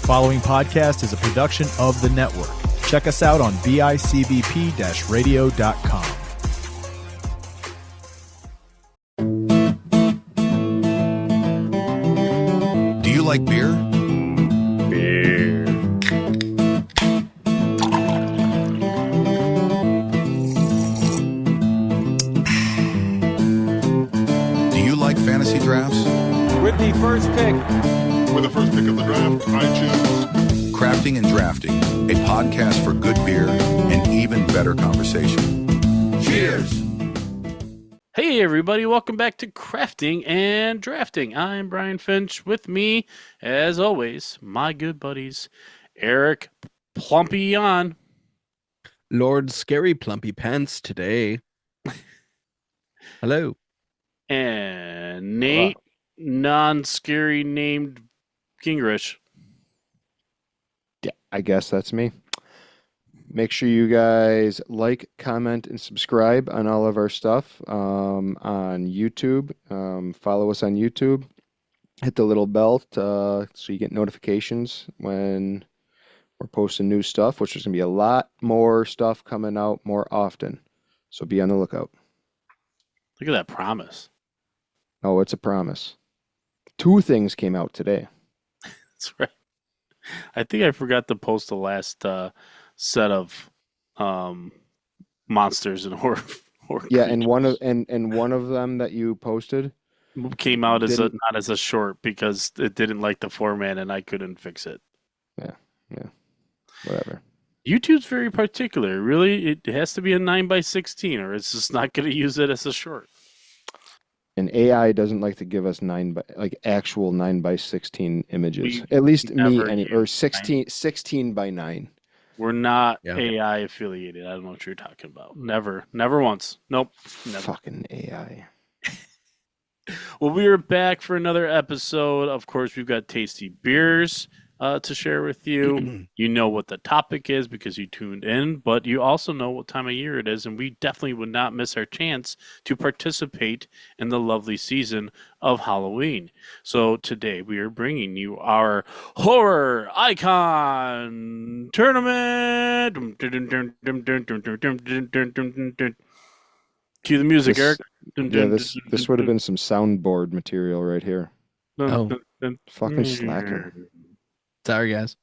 following podcast is a production of the network. Check us out on bicbp-radio.com. Do you like beer? Beer. Do you like fantasy drafts? With the first pick. With the first pick of the draft, I choose Crafting and Drafting, a podcast for good beer and even better conversation. Cheers! Hey everybody, welcome back to Crafting and Drafting. I'm Brian Finch. With me, as always, my good buddies, Eric Plumpy on. Lord Scary Plumpy Pants today. Hello. And Nate, non-scary named Gingrich. Yeah, I guess that's me. Make sure you guys like, comment, and subscribe on all of our stuff on YouTube. Follow us on YouTube. Hit the little bell so you get notifications when we're posting new stuff, which is going to be a lot more stuff coming out more often. So be on the lookout. Look at that promise. Oh, it's a promise. 2 things came out today. That's right. I think I forgot to post the last set of monsters and horror. Yeah, and one of them that you posted came out as not as a short because it didn't like the format and I couldn't fix it. Yeah, whatever. YouTube's very particular. Really, it has to be a 9x16 or it's just not going to use it as a short. And AI doesn't like to give us actual 9x16 images. At least me, or 16 by 9. We're not AI affiliated. I don't know what you're talking about. Never once. Nope. Never. Fucking AI. Well, we are back for another episode. Of course, we've got tasty beers to share with you. You know what the topic is because you tuned in, but you also know what time of year it is, and we definitely would not miss our chance to participate in the lovely season of Halloween. So today we are bringing you our Horror Icon Tournament. Cue the music, Eric. This would have been some soundboard material right here. Fucking slacker. Sorry, guys.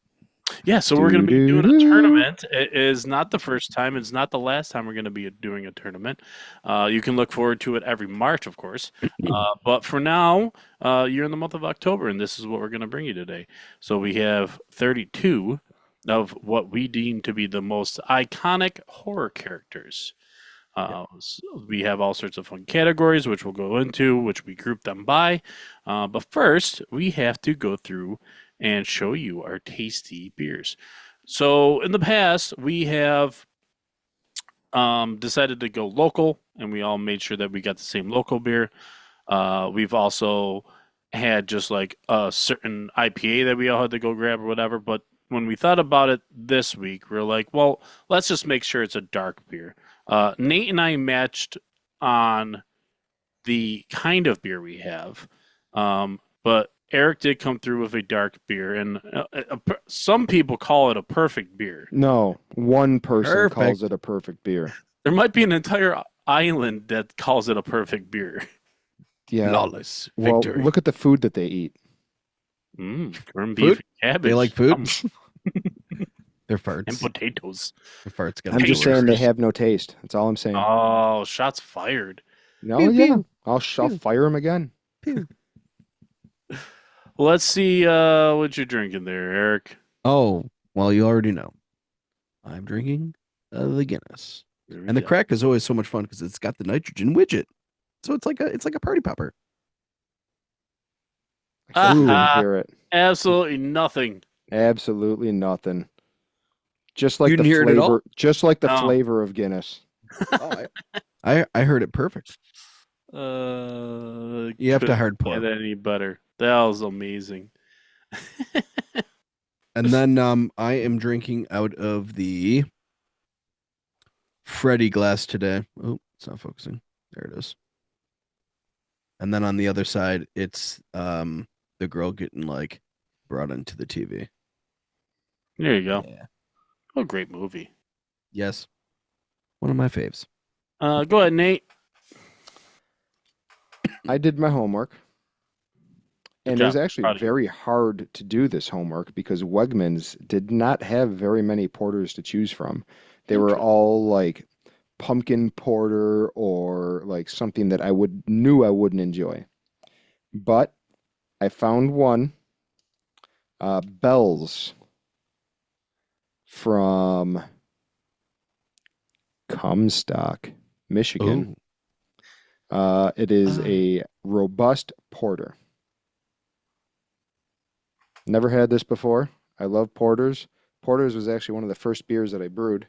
Yeah, so we're going to be doing a tournament. It is not the first time. It's not the last time we're going to be doing a tournament. You can look forward to it every March, of course. But for now, you're in the month of October, and this is what we're going to bring you today. So we have 32 of what we deem to be the most iconic horror characters. So we have all sorts of fun categories, which we'll go into, which we group them by. But first, we have to go through and show you our tasty beers. So in the past, we have decided to go local, and we all made sure that we got the same local beer. We've also had just like a certain IPA that we all had to go grab or whatever. But when we thought about it this week, we're like, well, let's just make sure it's a dark beer. Nate and I matched on the kind of beer we have, but Eric did come through with a dark beer, and some people call it a perfect beer. No, one person calls it a perfect beer. There might be an entire island that calls it a perfect beer. Yeah. Flawless victory. Well, look at the food that they eat. Corned beef and cabbage. They like food? They're farts. And potatoes. Their farts I'm just saying they have no taste. That's all I'm saying. Oh, shots fired. No, pew, yeah. pew. I'll fire them again. Pew. Well, let's see what you're drinking there, Eric. Oh, well, you already know. I'm drinking the Guinness. And the crack is always so much fun because it's got the nitrogen widget. So it's like a party popper. I can't hear it. Absolutely nothing. Absolutely nothing. Just like You the didn't hear it at all? flavor. Just like the flavor of Guinness. Oh, I heard it perfect. You have to hard pour. Get any better? That was amazing. And then I am drinking out of the Freddy glass today. Oh, it's not focusing. There it is. And then on the other side, it's the girl getting like brought into the TV. There you go. Yeah. Oh, great movie. Yes. One of my faves. Go ahead, Nate. I did my homework, Good and it was job. actually Proud of you. very hard to do this homework because Wegmans did not have very many porters to choose from. They were all like pumpkin porter or like something that knew I wouldn't enjoy. But I found one, Bell's from Comstock, Michigan. It is a robust porter. Never had this before. I love porters. Porters was actually one of the first beers that I brewed.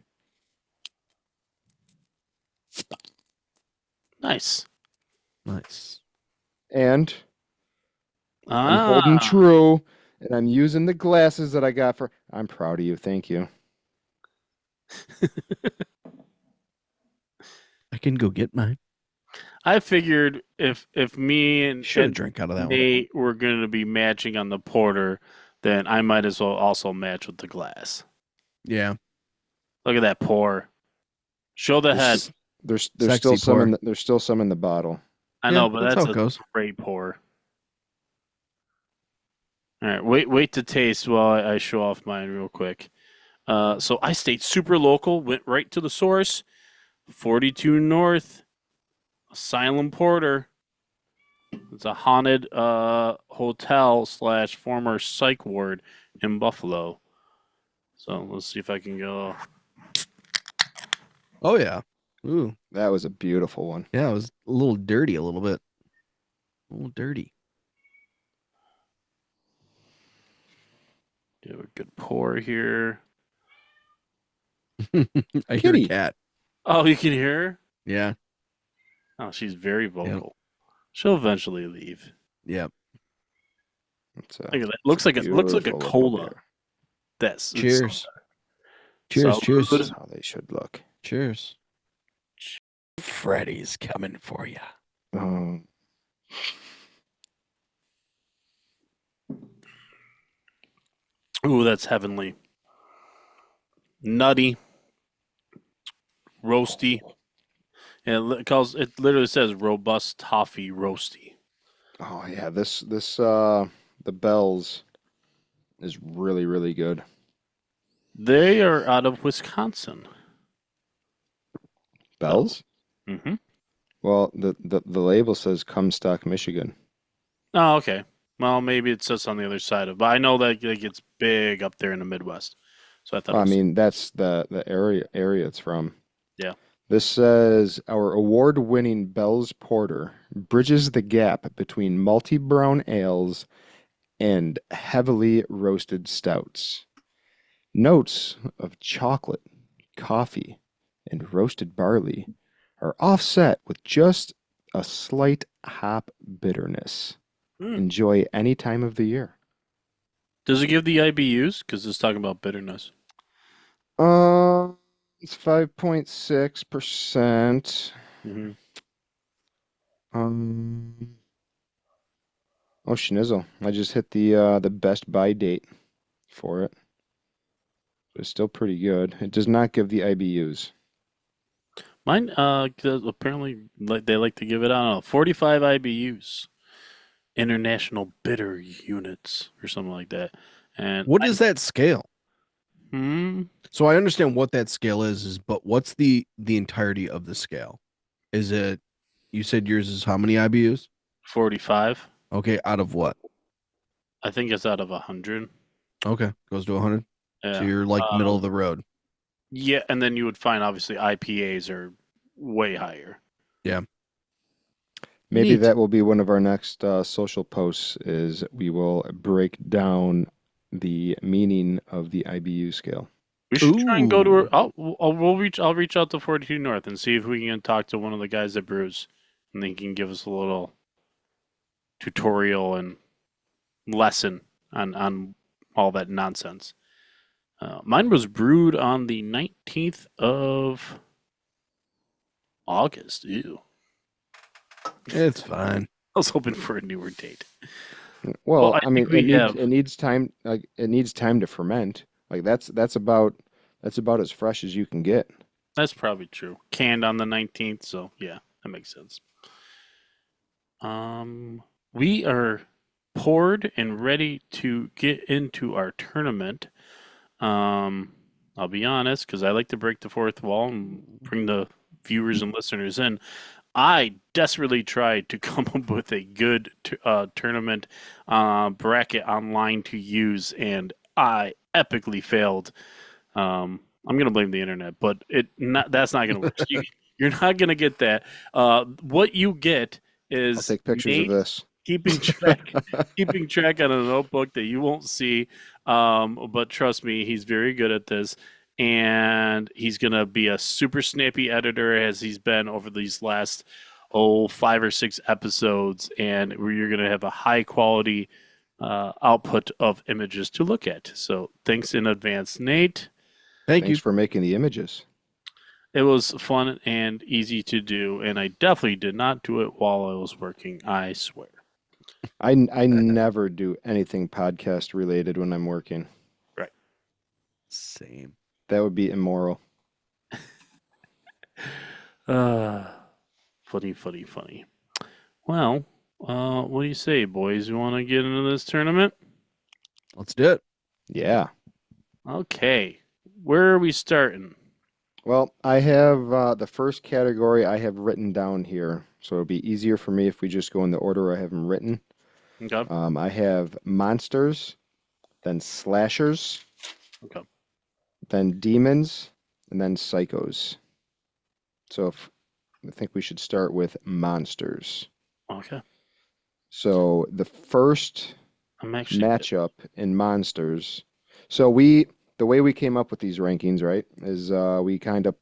Nice. Nice. And I'm holding true, and I'm using the glasses that I got for. I'm proud of you. Thank you. I can go get mine. I figured if me and, Should have and drank out of that one. Nate were going to be matching on the porter, then I might as well also match with the glass. Yeah. Look at that pour. Show the head. There's Sexy still some pour. there's still some in the bottle. I Yeah, know, but that's that's how it a goes. great pour. All right, wait to taste while I show off mine real quick. So I stayed super local, went right to the source. 42 North, Asylum Porter. It's a haunted hotel / former psych ward in Buffalo. So let's see if I can go. Oh yeah. Ooh. That was a beautiful one. Yeah, it was a little dirty a little bit. A little dirty. Do a good pour here. I hear Kitty. a cat. Oh, you can hear her? Yeah. Oh, she's very vocal. She'll eventually leave. Yep. Look at that. Looks like a beautiful cola. beer. It's Cheers. so Cheers. Salud. Cheers. This is how they should look. Cheers. Freddy's coming for you. Ooh, that's heavenly. Nutty. Roasty. And it literally says robust toffee roasty. Oh yeah, the Bell's is really, really good. They are out of Wisconsin. Bell's? Mm-hmm. Well, the label says Comstock, Michigan. Oh, okay. Well, maybe it says on the other side of, but I know that it gets big up there in the Midwest. So I thought. I mean, that's the area it's from. Yeah. This says our award-winning Bell's Porter bridges the gap between malty brown ales and heavily roasted stouts. Notes of chocolate, coffee, and roasted barley are offset with just a slight hop bitterness. Enjoy any time of the year. Does it give the IBUs? Because it's talking about bitterness. It's 5.6%. Mm-hmm. Oh, schnizzle. I just hit the best buy date for it. But it's still pretty good. It does not give the IBUs. Mine, apparently, they like to give it, I don't know, 45 IBUs. International Bitter Units or something like that. And What is that scale? Hmm. So I understand what that scale is, but what's the entirety of the scale? Is it, you said yours is how many IBUs? 45. Okay, out of what? I think it's out of 100. Okay, goes to 100. Yeah. So you're like middle of the road. Yeah, and then you would find obviously IPAs are way higher. Yeah. Maybe Neat. that will be one of our next social posts. Is we will break down the meaning of the IBU scale. We should try and go to Ooh. I'll reach out to 42 North and see if we can talk to one of the guys that brews, and they can give us a little tutorial and lesson on all that nonsense. Mine was brewed on the 19th of August. Ew. It's fine. I was hoping for a newer date. Well, I I mean, think we have. it needs time. Like it needs time to ferment. Like that's about as fresh as you can get. That's probably true. Canned on the 19th, so yeah, that makes sense. We are poured and ready to get into our tournament. I'll be honest, because I like to break the fourth wall and bring the viewers and listeners in. I desperately tried to come up with a good tournament bracket online to use, and I epically failed. I'm gonna blame the internet, but that's not gonna work. You're not gonna get that. What you get I'll is take pictures of Nate this. keeping track on a notebook that you won't see. But trust me, he's very good at this, and he's gonna be a super snappy editor as he's been over these last 5 or 6 episodes, and where you're gonna have a high quality output of images to look at. So thanks in advance, Nate. Thank Thanks you. for making the images. It was fun and easy to do, and I definitely did not do it while I was working. I swear. I never do anything podcast related when I'm working. Right. Same. That would be immoral. Funny. Well, what do you say, boys? You want to get into this tournament? Let's do it. Yeah. Okay. Where are we starting? Well, I have the first category I have written down here, so it'll be easier for me if we just go in the order I have them written. Okay. I have monsters, then slashers, Okay. then demons, and then psychos. So I think we should start with monsters. Okay. So the first I'm actually matchup in monsters. So the way we came up with these rankings, right, is we kind of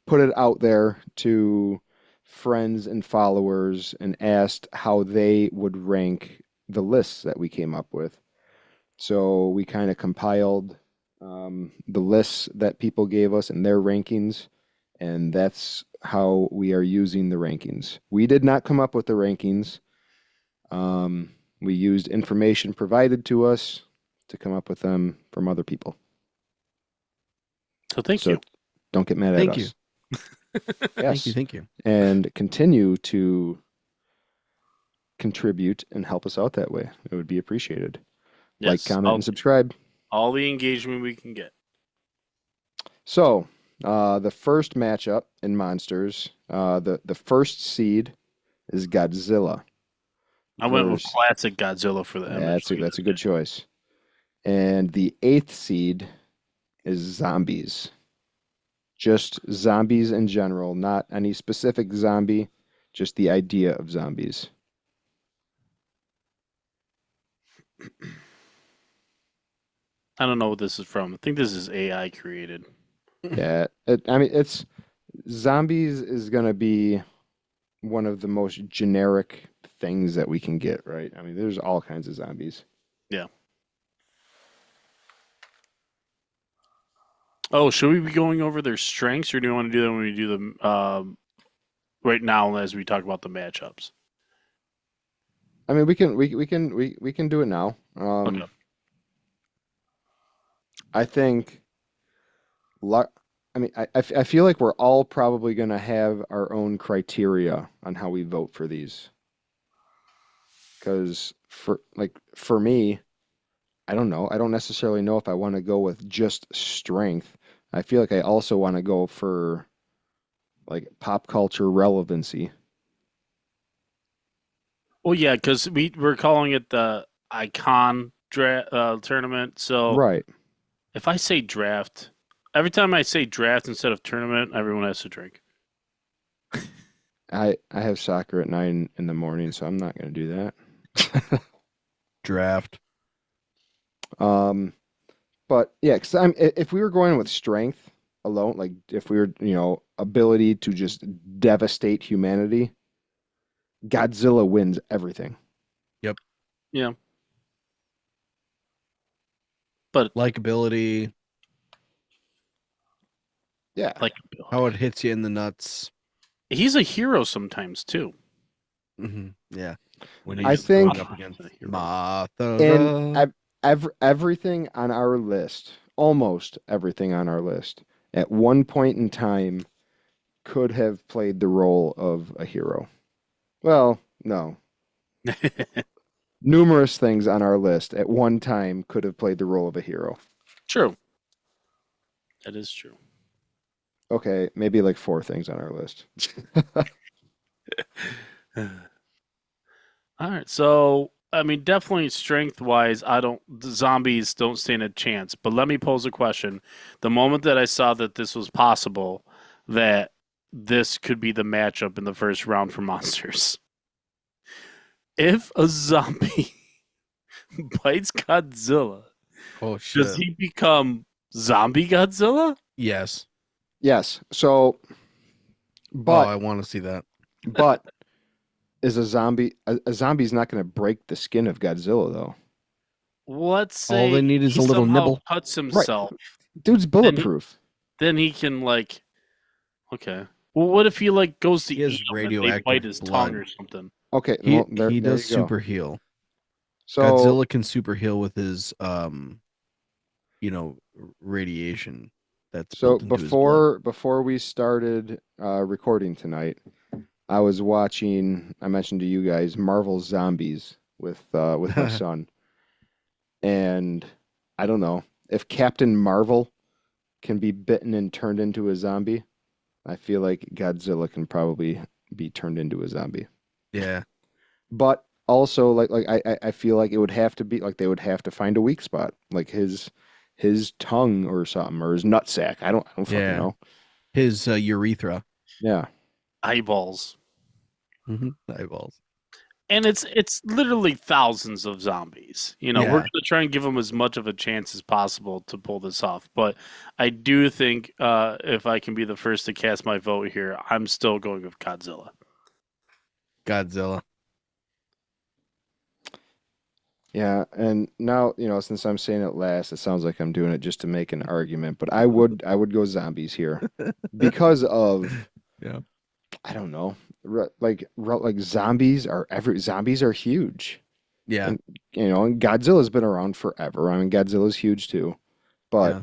put it out there to friends and followers and asked how they would rank the lists that we came up with. So we kind of compiled the lists that people gave us and their rankings, and that's how we are using the rankings. We did not come up with the rankings. We used information provided to us to come up with them from other people. So thank So you. don't get mad Thank at you. us. Yes. Thank you. And continue to contribute and help us out that way. It would be appreciated. Like, Yes. comment, and subscribe. All the engagement we can get. So, the first matchup in Monsters, the first seed is Godzilla. I went with versus- classic Godzilla for the image. That's a good choice. And the 8th seed is Zombies. Just zombies in general, not any specific zombie, just the idea of zombies. I don't know what this is from. I think this is AI created. Yeah, it's zombies is gonna be one of the most generic things that we can get, right? I mean, there's all kinds of zombies. Yeah. Oh, should we be going over their strengths, or do you want to do that when we do them right now as we talk about the matchups? I mean, we can do it now. Okay. I think, I for like we're all probably going to have our own criteria on how we vote for these. Because for me, I don't know. I don't necessarily know if I want to go with just strength. I feel like I also want to go for like pop culture relevancy. Well, yeah, because we're calling it the Icon tournament. So Right. if I say draft, every time I say draft instead of tournament, everyone has to drink. I have soccer at 9 in the morning, so I'm not going to do that. Draft. But yeah, because if we were going with strength alone, like if we were, ability to just devastate humanity, Godzilla wins everything. Yeah. But Likability. Yeah. like, How it hits you in the nuts. he's a hero sometimes too. Yeah. When I he's think- going up against Hero. Mothra. And everything on our list almost everything on our list at one point in time could have played the role of a hero. Well, no. Numerous things on our list at one time could have played the role of a hero. True. That is true. Okay, maybe like 4 things on our list. All right. So, I mean, definitely strength wise, the zombies don't stand a chance. But let me pose a question. The moment that I saw that this was possible, that this could be the matchup in the first round for monsters. If a zombie bites Godzilla, Oh does shit. he become Zombie Godzilla? Yes. Yes. So, Oh, I but want to see that. but is a zombie's not going to break the skin of Godzilla though. Let's say All they need is he a little somehow nibble. cuts himself. Dude's bulletproof. Then he can like, okay. Well, what if he like goes to He has eat him and they radioactive bite his tongue blood. or something? Okay, He well, there he does you go. super heal. So Godzilla can super heal with his radiation that's so built into his blood. before we started recording tonight, I was watching. I mentioned to you guys Marvel Zombies with my son, and I don't know if Captain Marvel can be bitten and turned into a zombie. I feel like Godzilla can probably be turned into a zombie. Yeah. But also I feel like it would have to be like they would have to find a weak spot, like his tongue or something, or his nutsack. I don't fucking Yeah. know. His urethra. Yeah. Eyeballs. Eyeballs. And it's literally thousands of zombies. We're Yeah. going to try and give them as much of a chance as possible to pull this off. But I do think if I can be the first to cast my vote here, I'm still going with Godzilla. Godzilla. Yeah, and now, since I'm saying it last, it sounds like I'm doing it just to make an argument, but I would go zombies here because of Yeah. I don't know, like zombies are huge. Yeah. And and Godzilla's been around forever. I mean, Godzilla's huge too. But Yeah.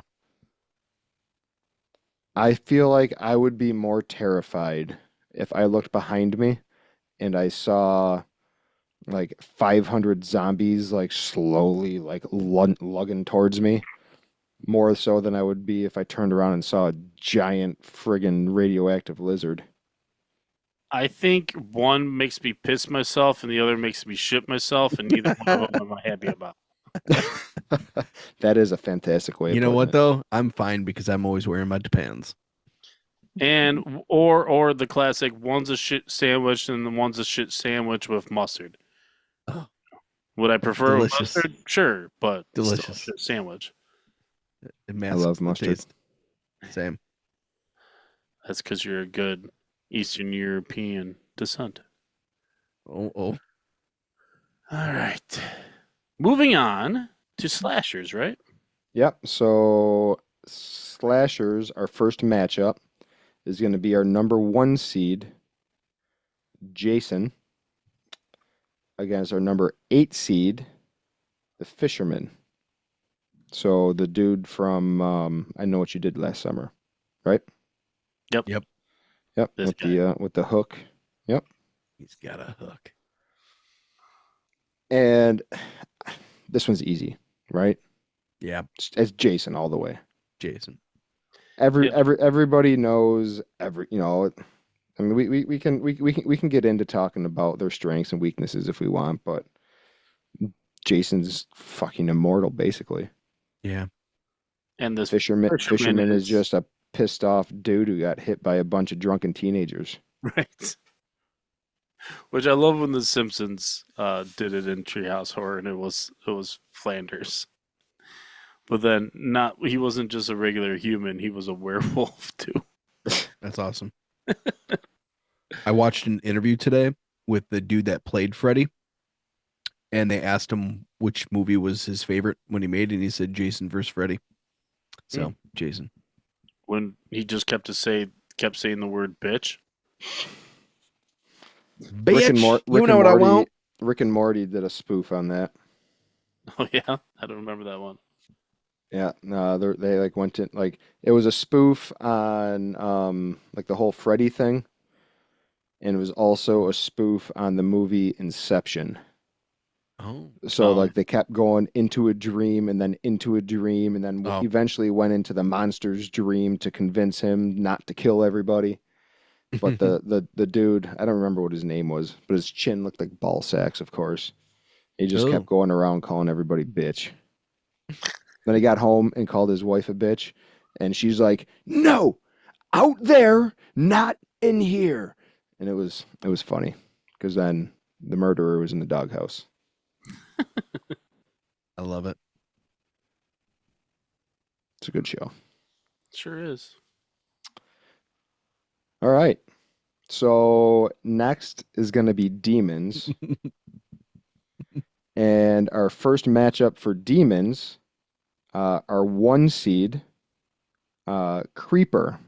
I feel like I would be more terrified if I looked behind me and I saw like 500 zombies like slowly like lugging towards me, more so than I would be if I turned around and saw a giant friggin' radioactive lizard. I think one makes me piss myself and the other makes me shit myself, and neither one of them am I happy about. That is a fantastic way of You know putting what it. though? I'm fine because I'm always wearing my Depends. And or the classic, one's a shit sandwich and the one's a shit sandwich with mustard. Oh, Would I prefer with delicious. mustard? Sure, but still a Delicious. shit sandwich. It I masks love the mustard. taste. Same. That's because you're a good Eastern European descent. Oh. All right. Moving on to slashers, right? Yep. So slashers, our first matchup is going to be our number 1 seed, Jason, against our number 8 seed, the Fisherman. So the dude from I Know What You Did Last Summer, right? Yep. Yep. This guy. With the hook. Yep. He's got a hook. And this one's easy, right? Yeah. It's Jason all the way. Jason. Yeah. Everybody knows I mean we can get into talking about their strengths and weaknesses if we want, but Jason's fucking immortal basically. Yeah. And this Fisherman is just a pissed off dude who got hit by a bunch of drunken teenagers. right. Which I love when The Simpsons did it in Treehouse Horror, and it was Flanders. But then he wasn't just a regular human; he was a werewolf too. That's awesome. I watched an interview today with the dude that played Freddy, and they asked him which movie was his favorite when he made it, and he said Jason versus Freddy. So Jason. When he just kept saying the word bitch. Bitch, you know what I want? Rick and Morty did a spoof on that. Oh yeah, I don't remember that one. Yeah, no, they like went to like it was a spoof on like the whole Freddy thing, and it was also a spoof on the movie Inception. Oh. So Um, like they kept going into a dream and then into a dream and then Oh. eventually went into the monster's dream to convince him not to kill everybody. But the dude, I don't remember what his name was, but his chin looked like ball sacks, of course. He just kept Oh. going around calling everybody bitch. Then he got home and called his wife a bitch, and she's like, "No, out there, not in here." And it was funny because then the murderer was in the doghouse. I love it. It's a good show. sure is. All right. So next is going to be demons. And our first matchup for demons, our 1 seed, Creeper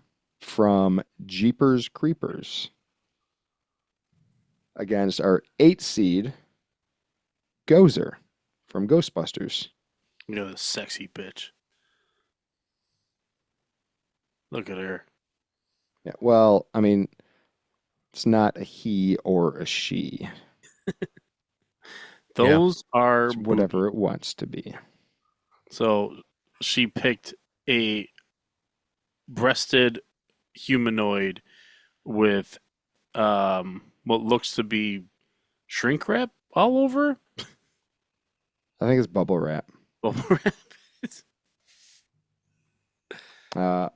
from Jeepers Creepers against our 8 seed, Gozer from Ghostbusters. Look at this sexy bitch. Look at her. Yeah, well, I mean, it's not a he or a she. Yeah. Those are It's boobies. whatever it wants to be. So she picked a breasted humanoid with what looks to be shrink wrap all over. I think it's bubble wrap. Bubble wrap.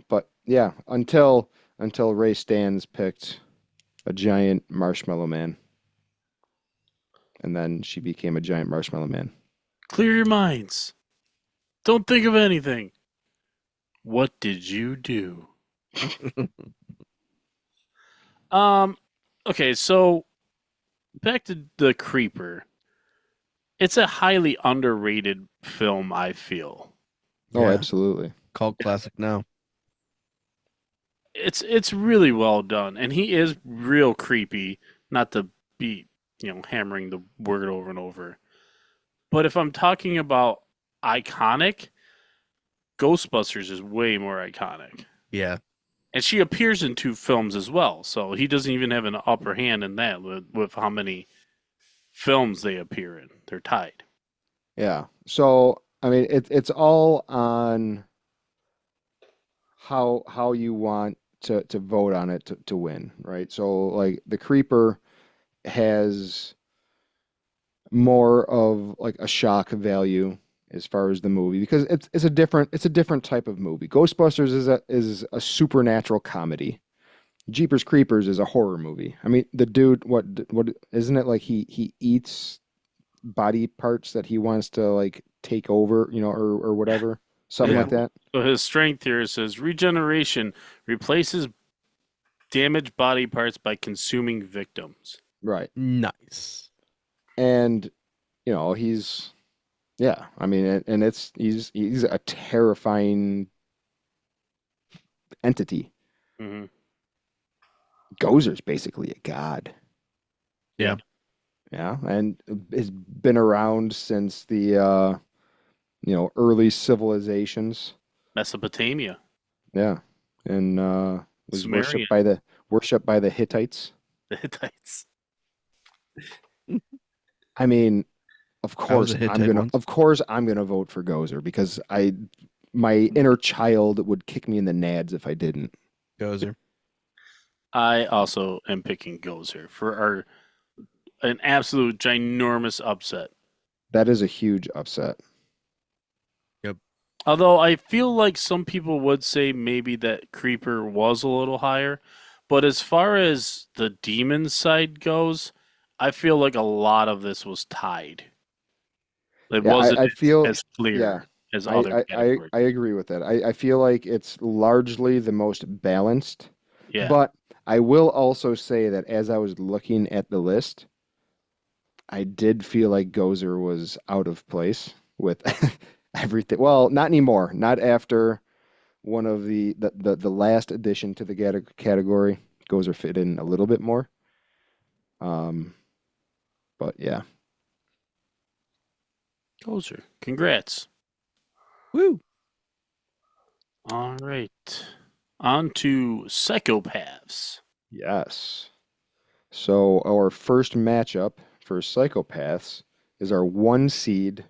But yeah, until Ray Stans picked a giant marshmallow man, and then she became a giant marshmallow man. Clear your minds. Don't think of anything. What did you do? Um. Okay, so back to the Creeper. It's a highly underrated film, I feel. Oh, Yeah. absolutely. Cult classic now. It's really well done, and he is real creepy. Not to be hammering the word over and over, but if I'm talking about iconic, Ghostbusters is way more iconic, Yeah. and she appears in 2 films as well. So he doesn't even have an upper hand in that with how many films they appear in. They're tied. Yeah. So I mean, it's all on how you want to vote on it to win, right? So like the Creeper has more of like a shock value as far as the movie because it's a different type of movie. Ghostbusters is a supernatural comedy. Jeepers Creepers is a horror movie. I mean, the dude, what isn't it like he eats body parts that he wants to like take over, or whatever, something Yeah. like that. So his strength here says regeneration replaces damaged body parts by consuming victims. Right. Nice. And he's yeah. I mean, and he's a terrifying entity. Hmm. Gozer's basically a god. Yeah. Yeah, and has been around since the early civilizations. Mesopotamia, Yeah, and was Sumerian, worshipped by the Hittites. the Hittites. I mean, of I was course a I'm Hittite gonna once. of course I'm gonna vote for Gozer because my inner child would kick me in the nads if I didn't. Gozer. I also am picking Gozer for an absolute ginormous upset. That is a huge upset. Yep. Although I feel like some people would say maybe that Creeper was a little higher, but as far as the demon side goes, I feel like a lot of this was tied. It Yeah, wasn't I feel as yeah. clear as I, other I, I, categories. I agree with that. I feel like it's largely the most balanced, Yeah. but I will also say that as I was looking at the list, I did feel like Gozer was out of place with everything. Well, not anymore. Not after one of the last addition to the category. Gozer fit in a little bit more. Um, but yeah. Gozer. Congrats. Woo. All right. On to psychopaths. Yes. So our first matchup for psychopaths is our 1 seed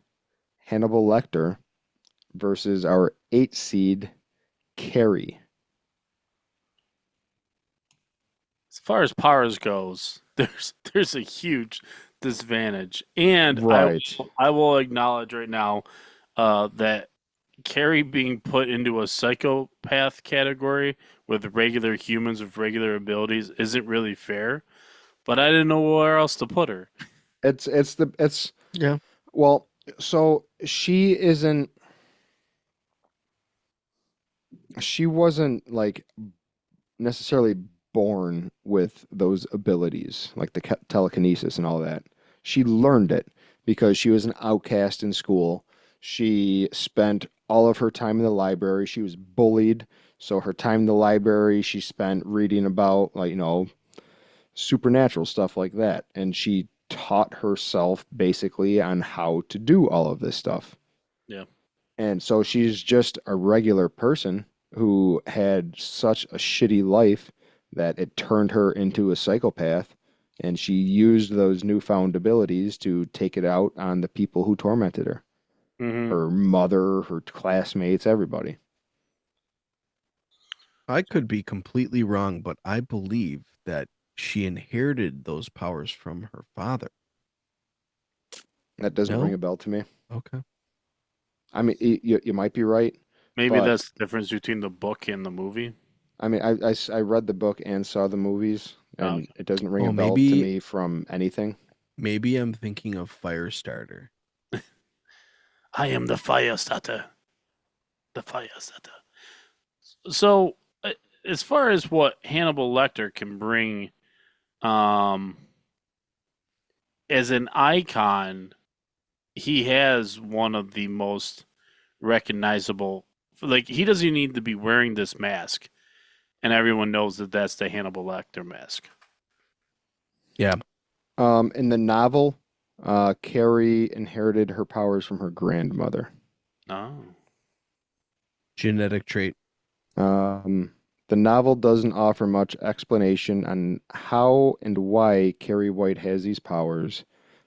Hannibal Lecter versus our 8 seed Carrie. As far as powers goes, there's a huge disadvantage, and Right. I will acknowledge right now that Carrie being put into a psychopath category with regular humans with regular abilities isn't really fair. But I didn't know where else to put her. It's Yeah. well, so she wasn't like necessarily born with those abilities, like the telekinesis and all that. She learned it because she was an outcast in school. She spent all of her time in the library. She was bullied, so her time in the library she spent reading about supernatural stuff like that, and she taught herself basically on how to do all of this stuff. Yeah. And so she's just a regular person who had such a shitty life that it turned her into a psychopath. And she used those newfound abilities to take it out on the people who tormented her, Hmm. her mother, her classmates, everybody. I could be completely wrong, but I believe that she inherited those powers from her father. That doesn't ring No? a bell to me. Okay. I mean, you might be right, Maybe but that's the difference between the book and the movie. I mean, I read the book and saw the movies, Oh, and okay. it doesn't ring a Oh, bell to maybe me from anything. I'm thinking of Firestarter. I am the fire starter. The fire starter. So, as far as what Hannibal Lecter can bring, um, as an icon, he has one of the most recognizable. Like he doesn't even need to be wearing this mask, and everyone knows that that's the Hannibal Lecter mask. Yeah. In the novel, Carrie inherited her powers from her grandmother. Oh, Genetic trait. Um, the novel doesn't offer much explanation on how and why Carrie White has these powers,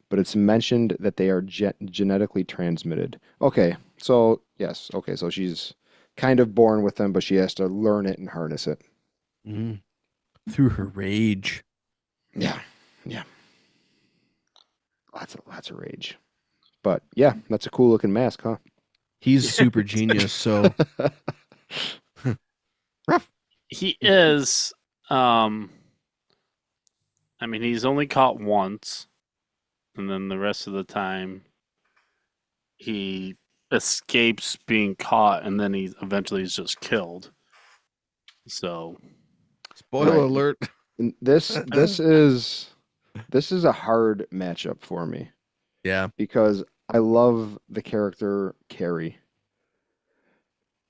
but it's mentioned that they are genetically transmitted. Okay, so yes, okay, so she's kind of born with them, but she has to learn it and harness it. Mm. Through her rage. Yeah, yeah, lots of rage. But yeah, that's a cool looking mask, huh? He's super genius, so rough. he is. Um, I mean, he's only caught once, and then the rest of the time he escapes being caught, and then he eventually is just killed. So, Spoiler Right. alert. And this is a hard matchup for me Yeah. because I love the character Carrie.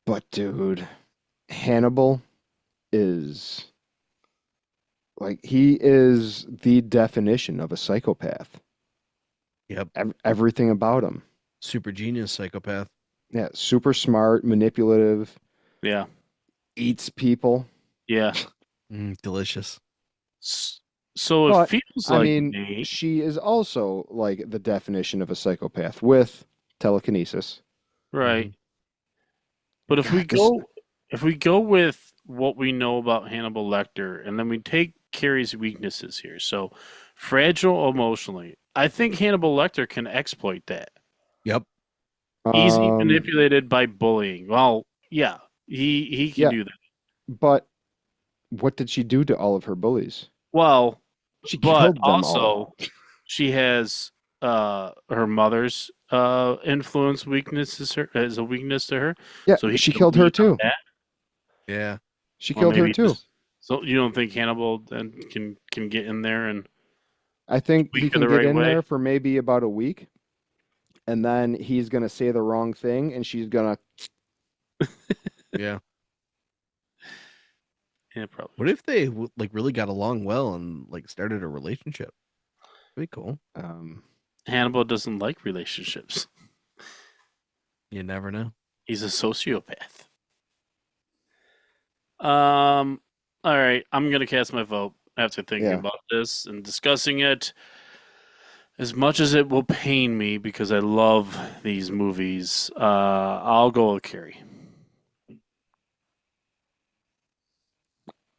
But dude, Hannibal is he is the definition of a psychopath. Yep. Everything about him. Super genius psychopath. Yeah, super smart, manipulative, yeah, eats people. yeah. Delicious. S- So it But feels I like mean, Nate, she is also like the definition of a psychopath with telekinesis. right? Mhm. But God, this if we go with what we know about Hannibal Lecter, and then we take Carrie's weaknesses here, so fragile emotionally, I think Hannibal Lecter can exploit that. Yep. Easy um manipulated by bullying. Well, yeah, he can yeah, do that. but what did she do to all of her bullies? Well, She but killed them all. also she has her mother's influence weaknesses her as a weakness to her, Yeah, so he she can killed her lean on too. that. Yeah. She Or killed her maybe too. just so you don't think Hannibal then can get in there and I think tweak he her can the get right in way? there for maybe about a week, and then he's gonna say the wrong thing, and she's gonna. Yeah. Yeah, probably. What if they like really got along well and like started a relationship? That'd be cool. Um, Hannibal doesn't like relationships. You never know. He's a sociopath. All right, I'm gonna cast my vote after thinking Yeah. about this and discussing it. As much as it will pain me because I love these movies, I'll go with Carrie.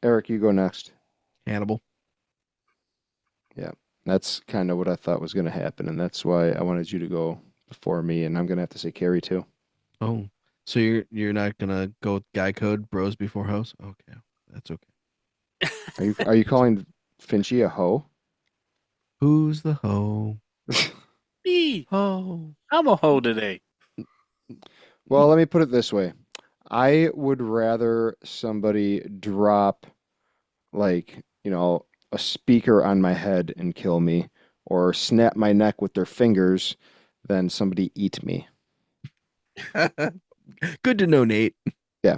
Eric, you go next. Hannibal. Yeah. That's kind of what I thought was going to happen, and that's why I wanted you to go before me, and I'm going to have to say Carrie too. Oh, so you're not gonna go with guy code, bros before hoes? Okay, that's okay. Are you calling Finchy a hoe? Who's the hoe? Me, Ho. I'm a hoe today. Well, let me put it this way. I would rather somebody drop like, a speaker on my head and kill me or snap my neck with their fingers than somebody eat me. Good to know, Nate. Yeah.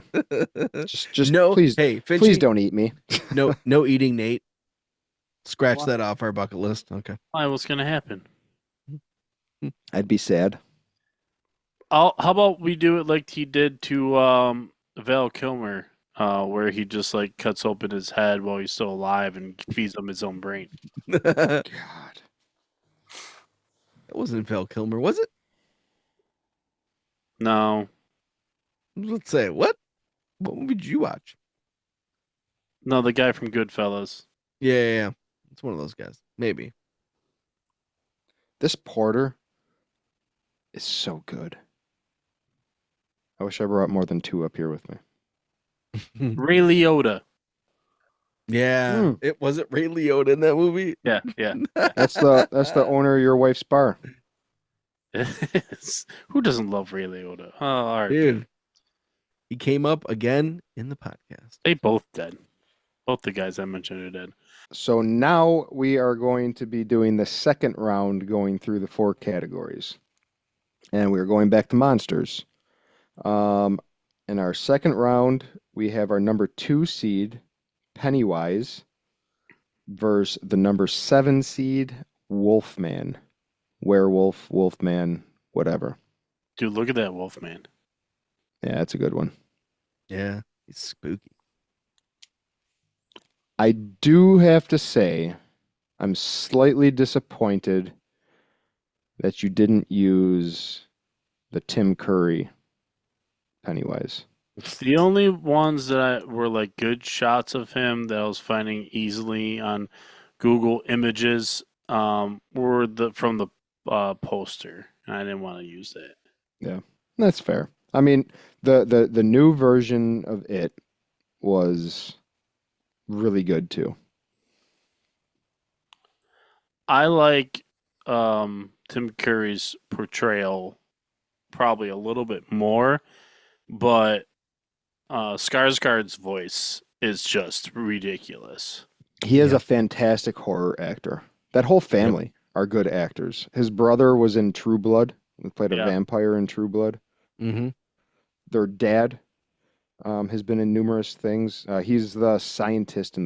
Just No, please hey, please Finchy, don't eat me. no eating Nate. Scratch Why? that off our bucket list. Okay. Why? What's gonna happen? I'd be sad. How about we do it like he did to Val Kilmer, where he just like cuts open his head while he's still alive and feeds him his own brain. That God. wasn't Val Kilmer, was it? No, Let's say what? What movie did you watch? no, the guy from Goodfellas. Yeah. It's one of those guys. Maybe. This porter is so good. I wish I brought more than two up here with me. Ray Liotta. Yeah. Mm. It was it Ray Liotta in that movie? Yeah, yeah. That's the owner of your wife's bar. Who doesn't love Ray Liotta? Oh, all right. Dude. He came up again in the podcast. They both dead. Both the guys I mentioned are dead. So now we are going to be doing the second round going through the four categories. And we're going back to monsters. In our second round, we have our number 2 seed, Pennywise, versus the number 7 seed, Wolfman. Werewolf, Wolfman, whatever. Dude, look at that wolf man. Yeah, that's a good one. Yeah. He's spooky. I do have to say, I'm slightly disappointed that you didn't use the Tim Curry Pennywise. The only ones that were like good shots of him that I was finding easily on Google Images were the from the poster. And I didn't want to use that. Yeah, that's fair. I mean, the new version of it was really good too. I like Tim Curry's portrayal probably a little bit more, but Skarsgård's voice is just ridiculous. He is Yeah. a fantastic horror actor. That whole family are good actors. His brother was in True Blood. He played a Yeah. vampire in True Blood. Mm-hmm. Their dad has been in numerous things. He's the scientist in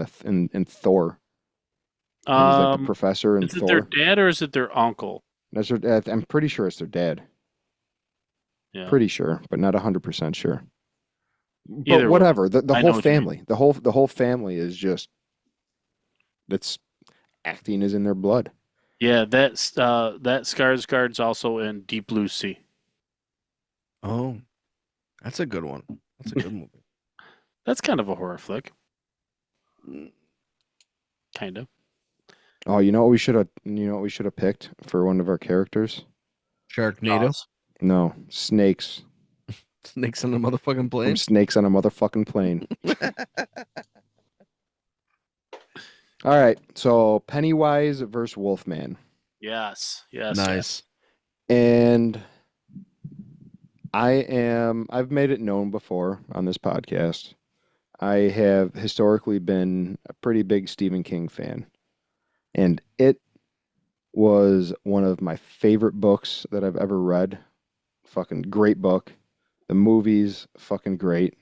Thor. And he's like the professor in Is it their Thor. dad or is it their uncle? That's their, I'm pretty sure it's their dad. Yeah. Pretty sure, but not 100% sure. But Either way, whatever. The I know whole what you mean. family, the whole family is just that's acting is in their blood. Yeah, that's that Skarsgård's also in Deep Blue Sea. Oh, that's a good one. That's a good movie. That's kind of a horror flick, Mm, kind of. Oh, you know what we should have picked for one of our characters? Sharknado. Jaws. No, snakes Snakes on a motherfucking from plane. Snakes on a Motherfucking Plane. All right, so Pennywise versus Wolfman. Yes, yes, yes. Nice. And I've made it known before on this podcast. I have historically been a pretty big Stephen King fan. And it was one of my favorite books that I've ever read. Fucking great book. The movies, fucking great.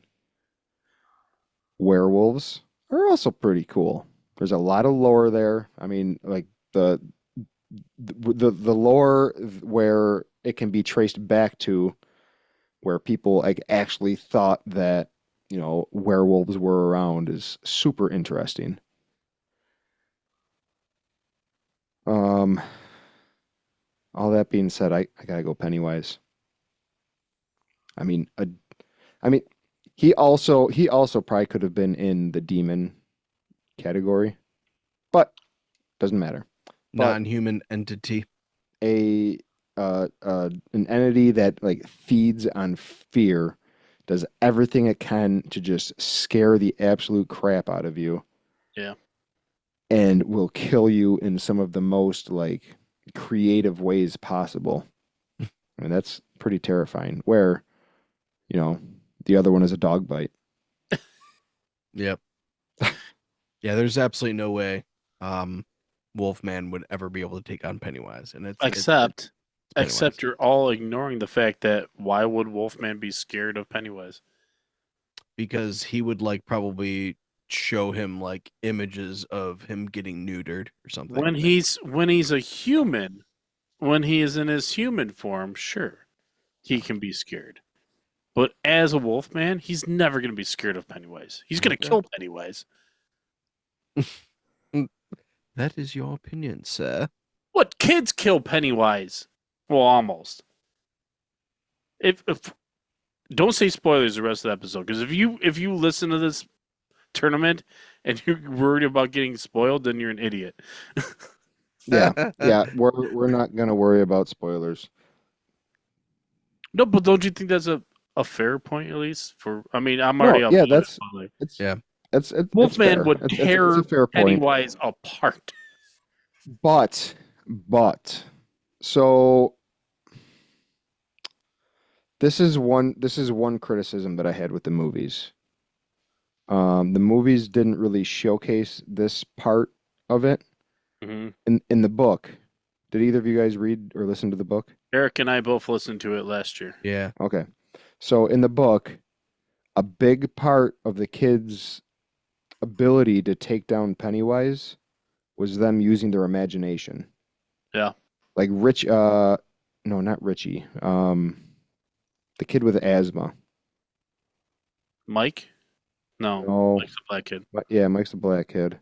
Werewolves are also pretty cool. There's a lot of lore there. I mean, like the lore where it can be traced back to where people like actually thought that werewolves were around is super interesting. Um, all that being said, I gotta go Pennywise. I mean, I mean, he also probably could have been in the demon category, but doesn't matter. But Non-human entity. an entity that like feeds on fear, does everything it can to just scare the absolute crap out of you, Yeah. and will kill you in some of the most like creative ways possible. I mean, that's pretty terrifying. Where, the other one is a dog bite. Yep. Yeah, there's absolutely no way Wolfman would ever be able to take on Pennywise. And it's Except Pennywise. you're all ignoring the fact that why would Wolfman be scared of Pennywise? Because he would like probably show him like images of him getting neutered or something. When he's a human, when he is in his human form, sure, he can be scared. But as a Wolfman, he's never going to be scared of Pennywise. He's going to Yeah. kill Pennywise. That is your opinion, sir. What, kids kill Pennywise? Well, almost. If don't say spoilers the rest of the episode, because if you listen to this tournament and you're worried about getting spoiled, then you're an idiot. Yeah, yeah, we're not gonna worry about spoilers. No, but don't you think that's a fair point at least? I'm No, already yeah, uploaded. that's But like, it's Yeah. it's Wolfman fair. would It's tear a fair point. Pennywise apart. But so this is one criticism that I had with the movies. The movies didn't really showcase this part of it Hmm. in the book. Did either of you guys read or listen to the book? Eric and I both listened to it last year. Yeah. Okay. So in the book, a big part of the kids' ability to take down Pennywise was them using their imagination. Yeah. Like no, not Richie. The kid with asthma. Mike? No, No, Mike's the black kid. yeah, Mike's the black kid.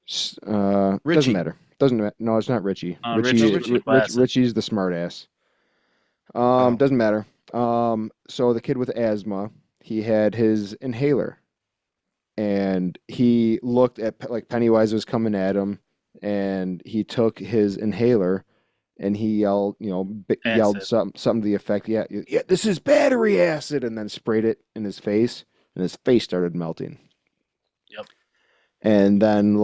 Richie. Doesn't matter. No, it's not Richie. Richie's with the glasses. Richie's the smart ass. Oh. Doesn't matter. So the kid with asthma, he had his inhaler, and he looked at like Pennywise was coming at him, and he took his inhaler, and he yelled, yelled Acid. something to the effect, yeah, this is battery acid, and then sprayed it in his face, and his face started melting. Yep. And then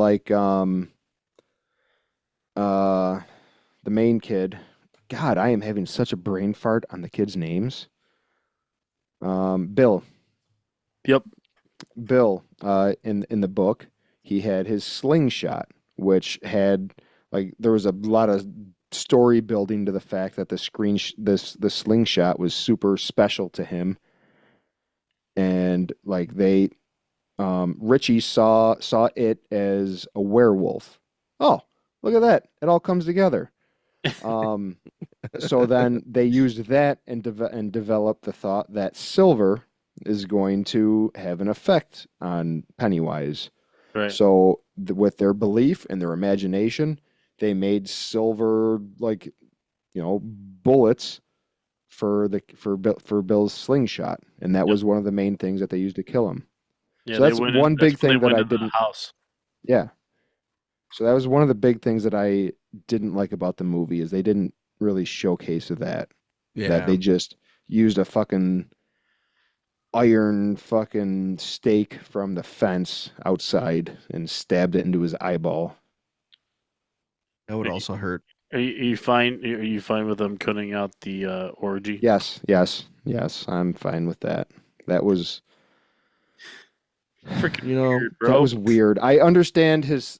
the main kid, God, I am having such a brain fart on the kids' names. Bill. Yep. Bill, in the book, he had his slingshot, which had like there was a lot of story building to the fact that the slingshot was super special to him, and like Richie saw it as a werewolf. Oh, look at that! It all comes together. So then they used that and developed the thought that silver is going to have an effect on Pennywise. Right. So with their belief and their imagination, they made silver bullets for Bill's slingshot, and that was one of the main things that they used to kill him. Yeah, So that's one big when they thing that went I into the didn't. house. Yeah. So that was one of the big things that I didn't like about the movie is they didn't really showcase that. Yeah. That they just used a fucking iron fucking stake from the fence outside and stabbed it into his eyeball. That would also hurt. Are you fine? Are you fine with them cutting out the orgy? Yes. I'm fine with that. That was Freaking You know, weird, bro. that was weird. I understand his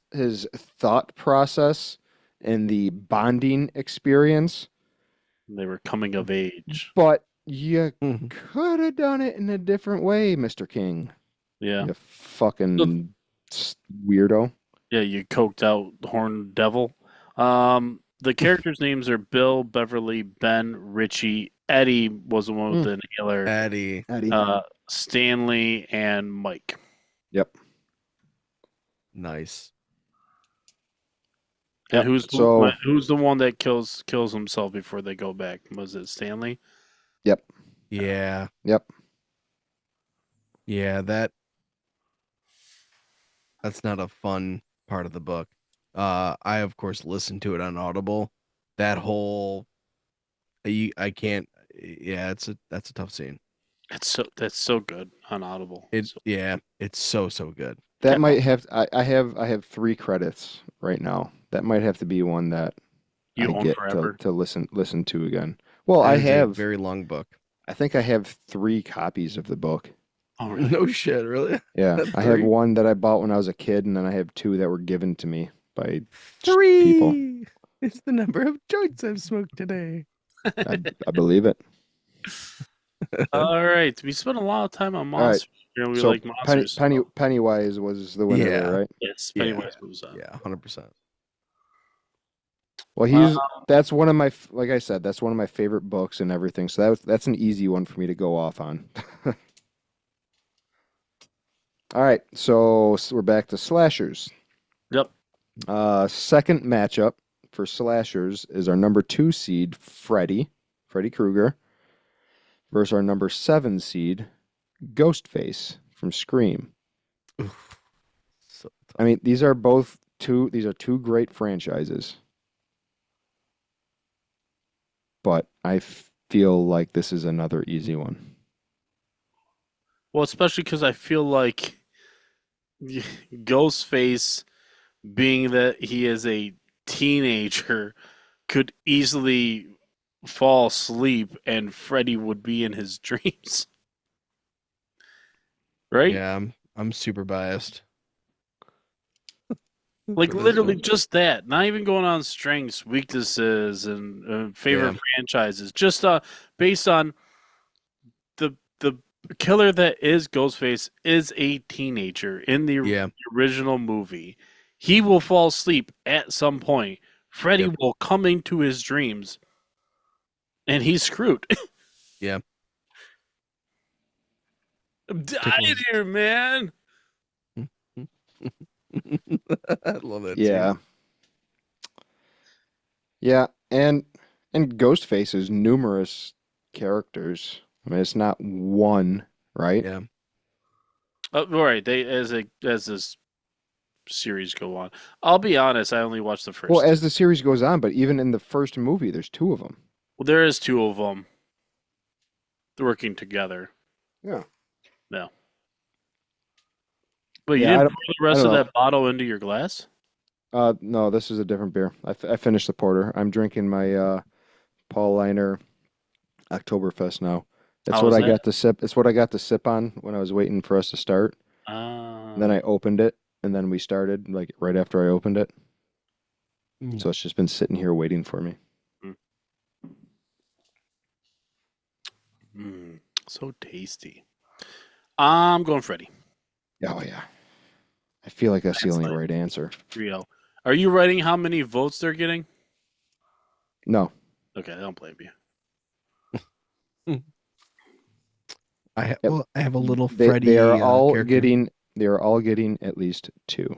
thought process and the bonding experience, They were coming of age. but you Mhm. could have done it in a different way, Mr. King. Yeah. You fucking weirdo. Yeah, you coked out horned devil. the characters' names are Bill, Beverly, Ben, Richie, Eddie was the one with the inhaler, Eddie. Stanley, and Mike. Yep. Nice. And Yep. who's the one that kills himself before they go back? Was it Stanley? Yep. Yeah. Yep. Yeah, that's not a fun part of the book. I of course listened to it on Audible. That whole I can't. Yeah, that's a tough scene. That's so good on Audible. It's so good. That Yeah. might have. I have 3 credits right now. That might have to be one that You I own get forever. to listen to again. Well, That I is a have. very long book. I think I have 3 copies of the book. Oh, really? No shit, really? Yeah, I have 3? one that I bought when I was a kid, and then I have 2 that were given to me by 3 people. It's the number of joints I've smoked today. I believe it. All right. We spent a lot of time on All right. monsters. We So like monsters. Pennywise was the winner there, right? Yes, Yeah. Pennywise moves on. Yeah, 100%. Well, that's one of my, like I said, that's one of my favorite books and everything. So that's an easy one for me to go off on. All right, so we're back to slashers. Yep. Second matchup for slashers is our number 2 seed, Freddy Krueger, versus our number 7 seed, Ghostface from Scream. Oof. So tough. I mean, these are two great franchises. But I feel like this is another easy one. Well, especially because I feel like Ghostface, being that he is a teenager, could easily fall asleep and Freddy would be in his dreams. Right? Yeah, I'm super biased. Like for this literally one. just that. Not even going on strengths, weaknesses, and favorite franchises. Just based on the killer that is Ghostface is a teenager in the original movie. He will fall asleep at some point. Freddy will come into his dreams, and he's screwed. Yeah. I'm dying here, man. I love that Yeah. scene. Yeah, and Ghostface is numerous characters. I mean, it's not one, right? Yeah. All right, they as this series go on. I'll be honest, I only watched the first. Well, as the series goes on, but even in the first movie, there's 2 of them. Well, there is 2 of them working together. Yeah. No. But you Yeah, didn't pour the rest of know. that bottle into your glass? No, this is a different beer. I finished the porter. I'm drinking my Paul Liner Oktoberfest now. It's How what was I that? got to sip. It's what I got to sip on when I was waiting for us to start. Then I opened it, and then we started like right after I opened it. So it's just been sitting here waiting for me. So tasty. I'm going Freddy. Oh yeah. I feel like that's the only right answer. 3-0. Are you writing how many votes they're getting? No. Okay, I don't blame you. I have a little They Freddy are all character. they are all getting at least 2.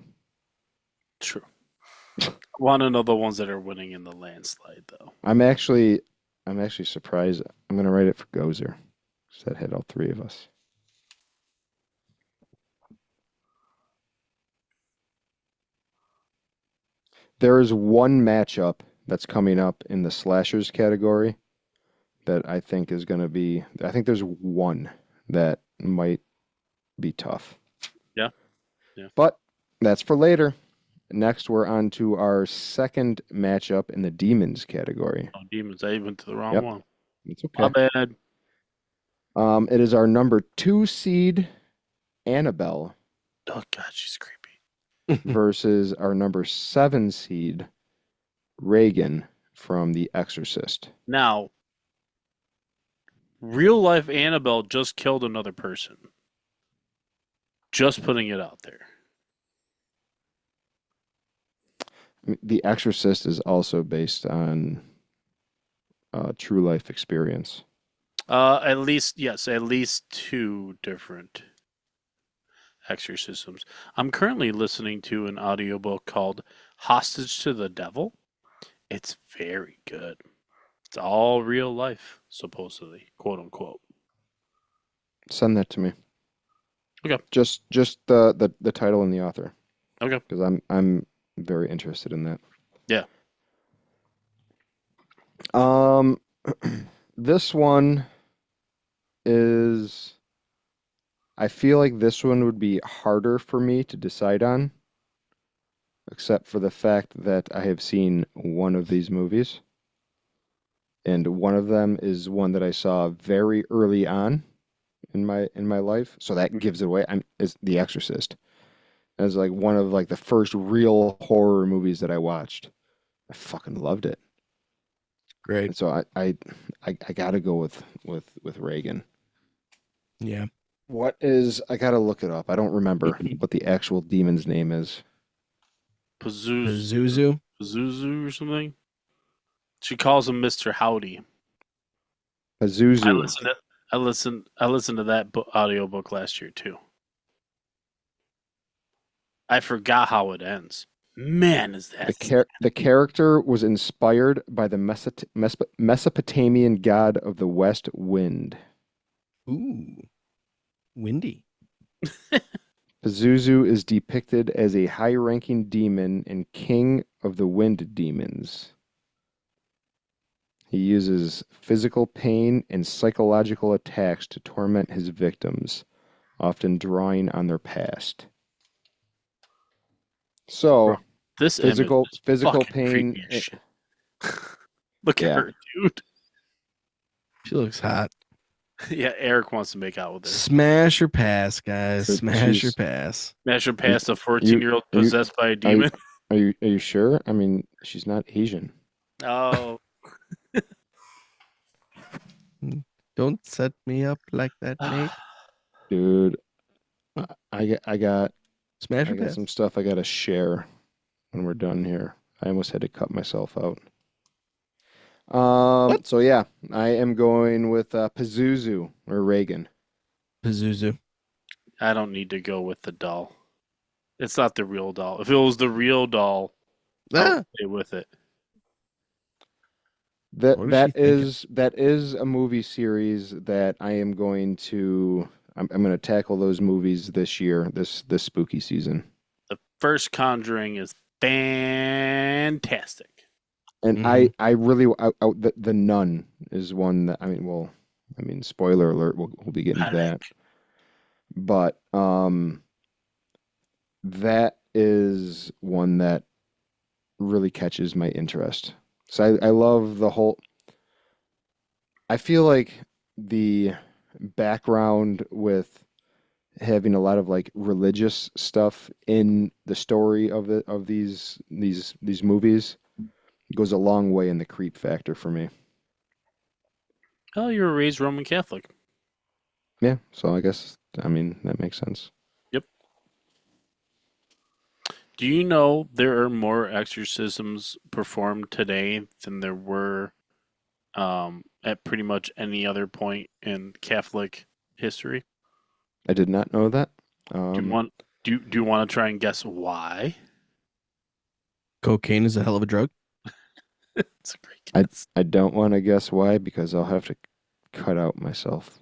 True. I want to know the ones that are winning in the landslide, though. I'm actually surprised. I'm gonna write it for Gozer. Because that had all 3 of us. There is one matchup that's coming up in the slashers category that I think is gonna be. I think there's one that might be tough. Yeah. But that's for later. Next, we're on to our second matchup in the demons category. Oh, demons! I went to the wrong one. It's okay. My bad. It is our number 2 seed, Annabelle, Oh God, she's creepy. versus our number 7 seed, Reagan from The Exorcist. Now, real life Annabelle just killed another person. Just putting it out there. The Exorcist is also based on true life experience. At least yes, at least two different exorcisms. I'm currently listening to an audiobook called Hostage to the Devil. It's very good. It's all real life, supposedly, quote unquote. Send that to me. Okay. Just the title and the author, Okay. because I'm very interested in that. Yeah. This one is. I feel like this one would be harder for me to decide on, except for the fact that I have seen one of these movies, and one of them is one that I saw very early on in my life, so that gives it away. Is The Exorcist as like one of like the first real horror movies that I watched. I fucking loved it, Great. and so I gotta go with Reagan. Yeah. What is I gotta look it up. I don't remember what the actual demon's name is. Pazuzu. Pazuzu or something. She calls him Mr. Howdy. I Pazuzu. listened to I listened to that audiobook last year too. I forgot how it ends. Man, is that The character was inspired by the Mesopotamian god of the west wind. Ooh. Windy. Pazuzu is depicted as a high-ranking demon and king of the wind demons. He uses physical pain and psychological attacks to torment his victims, often drawing on their past. So, this physical image is physical fucking pain. creepy as shit. Look at Yeah. her, dude. She looks hot. Yeah, Eric wants to make out with her. Smash or pass, guys. But Smash or she's- pass. Masher past a 14-year-old possessed by a demon. Are you sure? I mean, she's not Asian. Oh, Don't set me up like that, Nate. Dude, I got Smash or pass. some stuff I gotta share when we're done here. I almost had to cut myself out. What? So yeah, I am going with Pazuzu or Reagan. Pazuzu. I don't need to go with the doll. It's not the real doll. If it was the real doll, I Ah, would stay with it. What is That is a movie series that I am going to I'm going to tackle those movies this year, this spooky season. The first Conjuring is fantastic. And Mhm. I really the Nun is one that spoiler alert, we'll be getting to that. But that is one that really catches my interest. So I love the whole. I feel like the background with having a lot of like religious stuff in the story of these movies goes a long way in the creep factor for me. Oh, you were raised Roman Catholic. Yeah, so I guess that makes sense. Yep. Do you know there are more exorcisms performed today than there were at pretty much any other point in Catholic history? I did not know that. Do you want do you want to try and guess why? Cocaine is a hell of a drug. It's a great guess. I don't want to guess why because I'll have to cut out myself.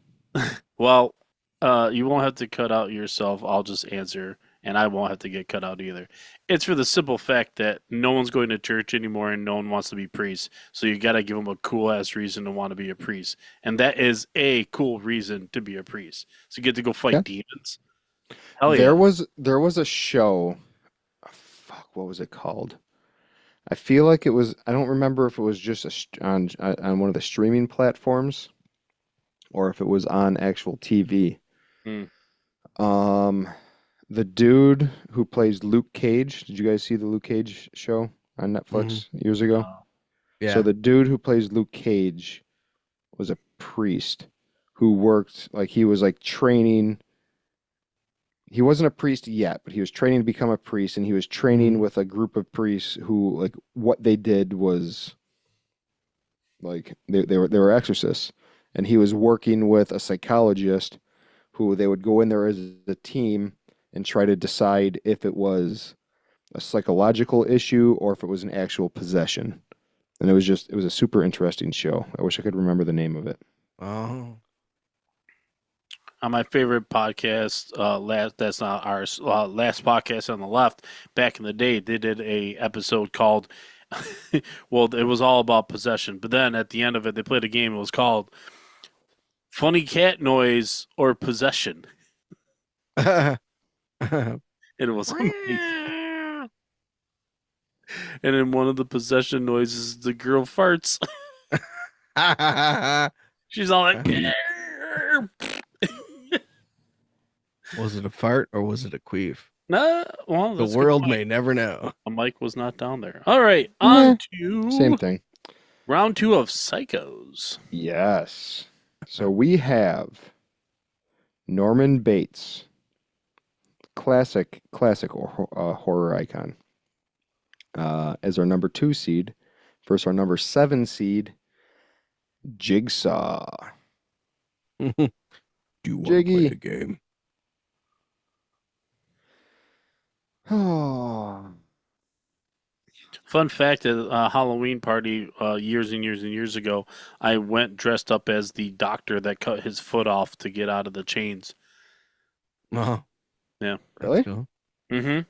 Well, you won't have to cut out yourself. I'll just answer, and I won't have to get cut out either. It's for the simple fact that no one's going to church anymore and no one wants to be priests. So you got to give them a cool ass reason to want to be a priest, and that is a cool reason to be a priest. So you get to go fight Yeah. demons. Hell yeah! There was a show. Fuck, what was it called? I feel like it was. I don't remember if it was just on one of the streaming platforms, or if it was on actual TV. Hmm. The dude who plays Luke Cage. Did you guys see the Luke Cage show on Netflix years ago? Yeah. So the dude who plays Luke Cage was a priest who worked like he was like training he wasn't a priest yet, but he was training to become a priest, and he was training with a group of priests who, like, what they did was like they were exorcists, and he was working with a psychologist who they would go in there as a team and try to decide if it was a psychological issue or if it was an actual possession. And it was a super interesting show. I wish I could remember the name of it. Oh. On my favorite podcast, that's not ours. Last podcast on the left. Back in the day, they did a episode called. Well, it was all about possession, but then at the end of it, they played a game. It was called "Funny Cat Noise" or "Possession," and it was amazing. And in one of the possession noises, the girl farts. She's all like, Was it a fart or was it a queef? nah, well, The that's a good world point. may never know. The mic was not down there. All right, on to Same thing. round 2 of Psychos. Yes. So we have Norman Bates, classic horror icon, as our number 2 seed. Versus our number 7 seed, Jigsaw. Do you want to Jiggy. play a game? Oh. Fun fact: at a Halloween party years and years and years ago, I went dressed up as the doctor that cut his foot off to get out of the chains. Oh, Yeah. Really? cool. Mm-hmm.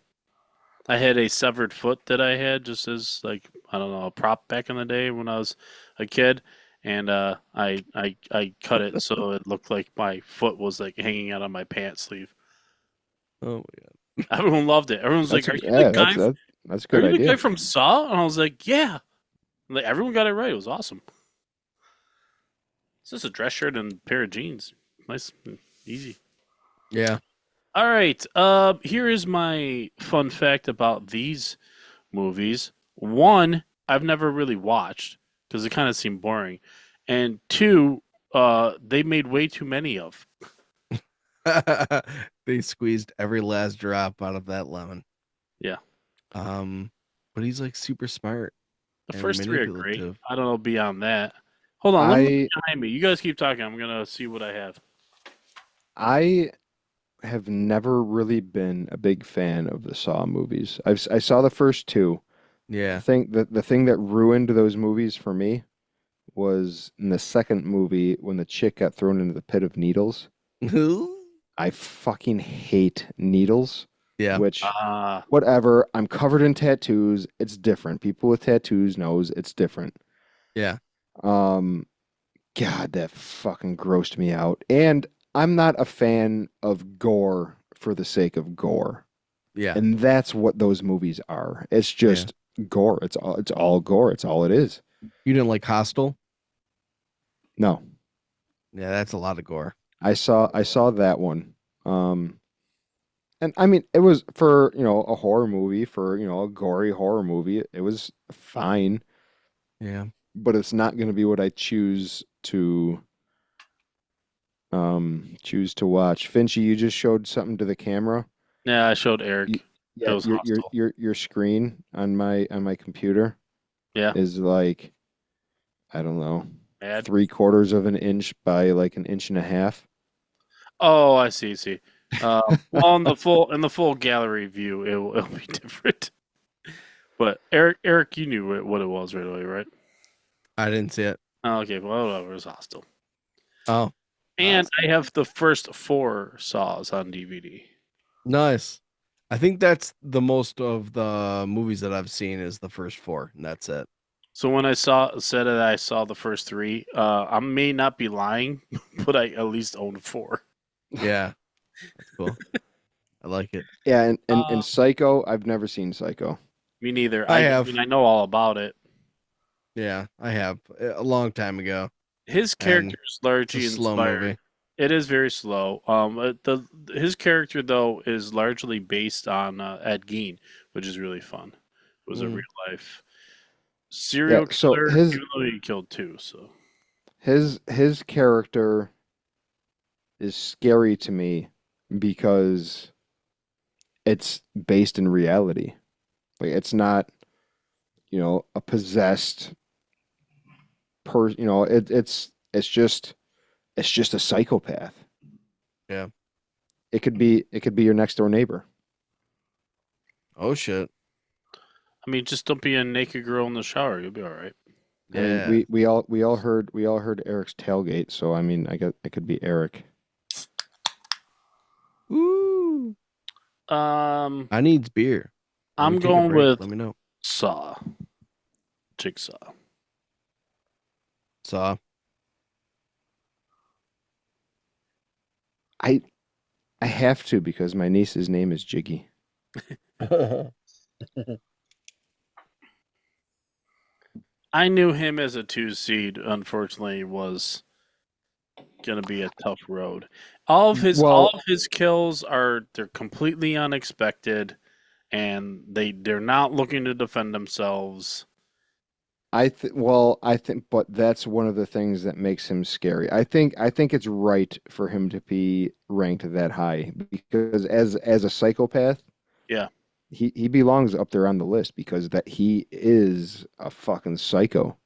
I had a severed foot that I had just as, like, I don't know, a prop back in the day when I was a kid, and I cut it so it looked like my foot was like hanging out of my pants sleeve. Oh my god. Everyone loved it. Everyone's like, "Are you the guy? That's a Are good you the idea. guy from Saw?" And I was like, "Yeah." Like, everyone got it right. It was awesome. It's just a dress shirt and a pair of jeans. Nice, easy. Yeah. All right. Here is my fun fact about these movies. One, I've never really watched because it kind of seemed boring, and two, they made way too many of. They squeezed every last drop out of that lemon. Yeah. But he's like super smart. The and first 3 are great. manipulative. I don't know beyond that. Hold on, let me I look behind me. You guys keep talking. I'm gonna see what I have. I have never really been a big fan of the Saw movies. I saw the first 2. Yeah. I think that the thing that ruined those movies for me was in the second movie when the chick got thrown into the pit of needles. I fucking hate needles. Yeah. Which, Ah, whatever. I'm covered in tattoos. It's different. People with tattoos knows it's different. Yeah. God, that fucking grossed me out. And I'm not a fan of gore for the sake of gore. Yeah. And that's what those movies are. It's just gore. It's all gore. It's all it is. You didn't like Hostel? No. Yeah, that's a lot of gore. I saw that one. And I mean, it was for, a horror movie, for, a gory horror movie. It was fine, Yeah. but it's not going to be what I choose to watch. Finchy, you just showed something to the camera. yeah. I showed Eric. You- Yeah, was your Hostel. your screen on my computer Yeah. is like, I don't know, Mad. 3/4 of an inch by like an inch and a half. Oh, I see. Well, in the full gallery view, it'll be different. But Eric, you knew what it was right away, right? I didn't see it. Oh, okay, well, whatever. It was Hostile. Oh, And I have the first 4 Saws on DVD. nice. I think that's the most of the movies that I've seen is the first 4, and that's it. So when I said that I saw the first 3, I may not be lying, but I at least own 4. Yeah. That's cool. I like it. Yeah, and Psycho, I've never seen Psycho. Me neither. I have. mean, I know all about it. Yeah, I have a long time ago. His character is largely It's a slow inspired. movie. It is very slow. His character though is largely based on Ed Gein, which is really fun. It was a real life serial so killer, his- even though he killed 2. So His character is scary to me because it's based in reality. Like it's not, a possessed person. It's just a psychopath. Yeah. It could be your next door neighbor. Oh shit. I mean, just don't be a naked girl in the shower. You'll be all right. I mean, Yeah. we all heard Eric's tailgate, so I mean, I guess it could be Eric. Woo. Um, I needs beer. When we I'm take a going break, with let me know. Saw. Jigsaw. Saw. I I have to because my niece's name is Jiggy. I knew him as a 2 seed. Unfortunately, was gonna be a tough road. All Well, of his kills they're completely unexpected, and they're not looking to defend themselves. but that's one of the things that makes him scary. I think it's right for him to be ranked that high because as a psychopath, Yeah. he belongs up there on the list because that he is a fucking psycho.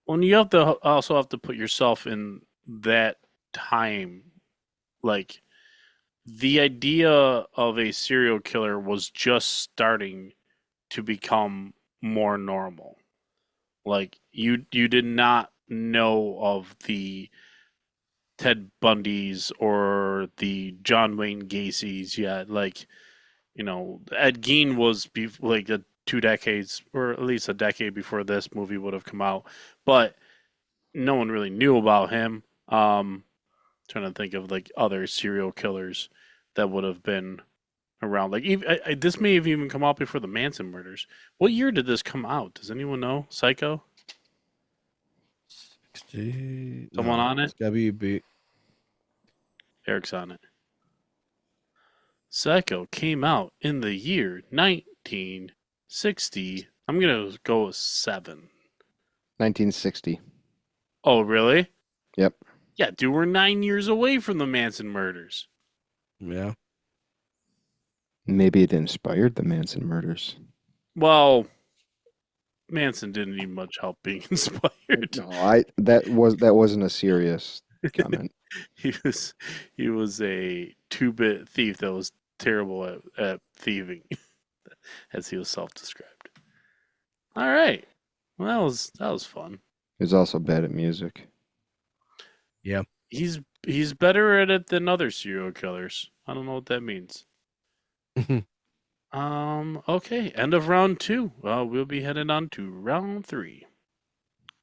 Well, and you have to also have to put yourself in that time. Like the idea of a serial killer was just starting to become more normal. Like you did not know of the Ted Bundys or the John Wayne Gacy's yet. Like, Ed Gein was like 2 decades or at least a decade before this movie would have come out, but no one really knew about him. Trying to think of like other serial killers that would have been around. Like this may have even come out before the Manson murders. What year did this come out? Does anyone know? Psycho? 60. Someone No, on it? it's gotta be. Eric's on it. Psycho came out in the year 1960. I'm gonna go with 7. 1960. Oh, really? Yep. Yeah, dude, we're 9 years away from the Manson murders. Yeah. Maybe it inspired the Manson murders. Well, Manson didn't need much help being inspired. No, that wasn't a serious comment. he was he was a 2-bit thief that was terrible at thieving, as he was self-described. All right, well, that was fun. He was also bad at music. Yeah. He's better at it than other serial killers. I don't know what that means. Okay, end of round 2. We'll be heading on to round 3.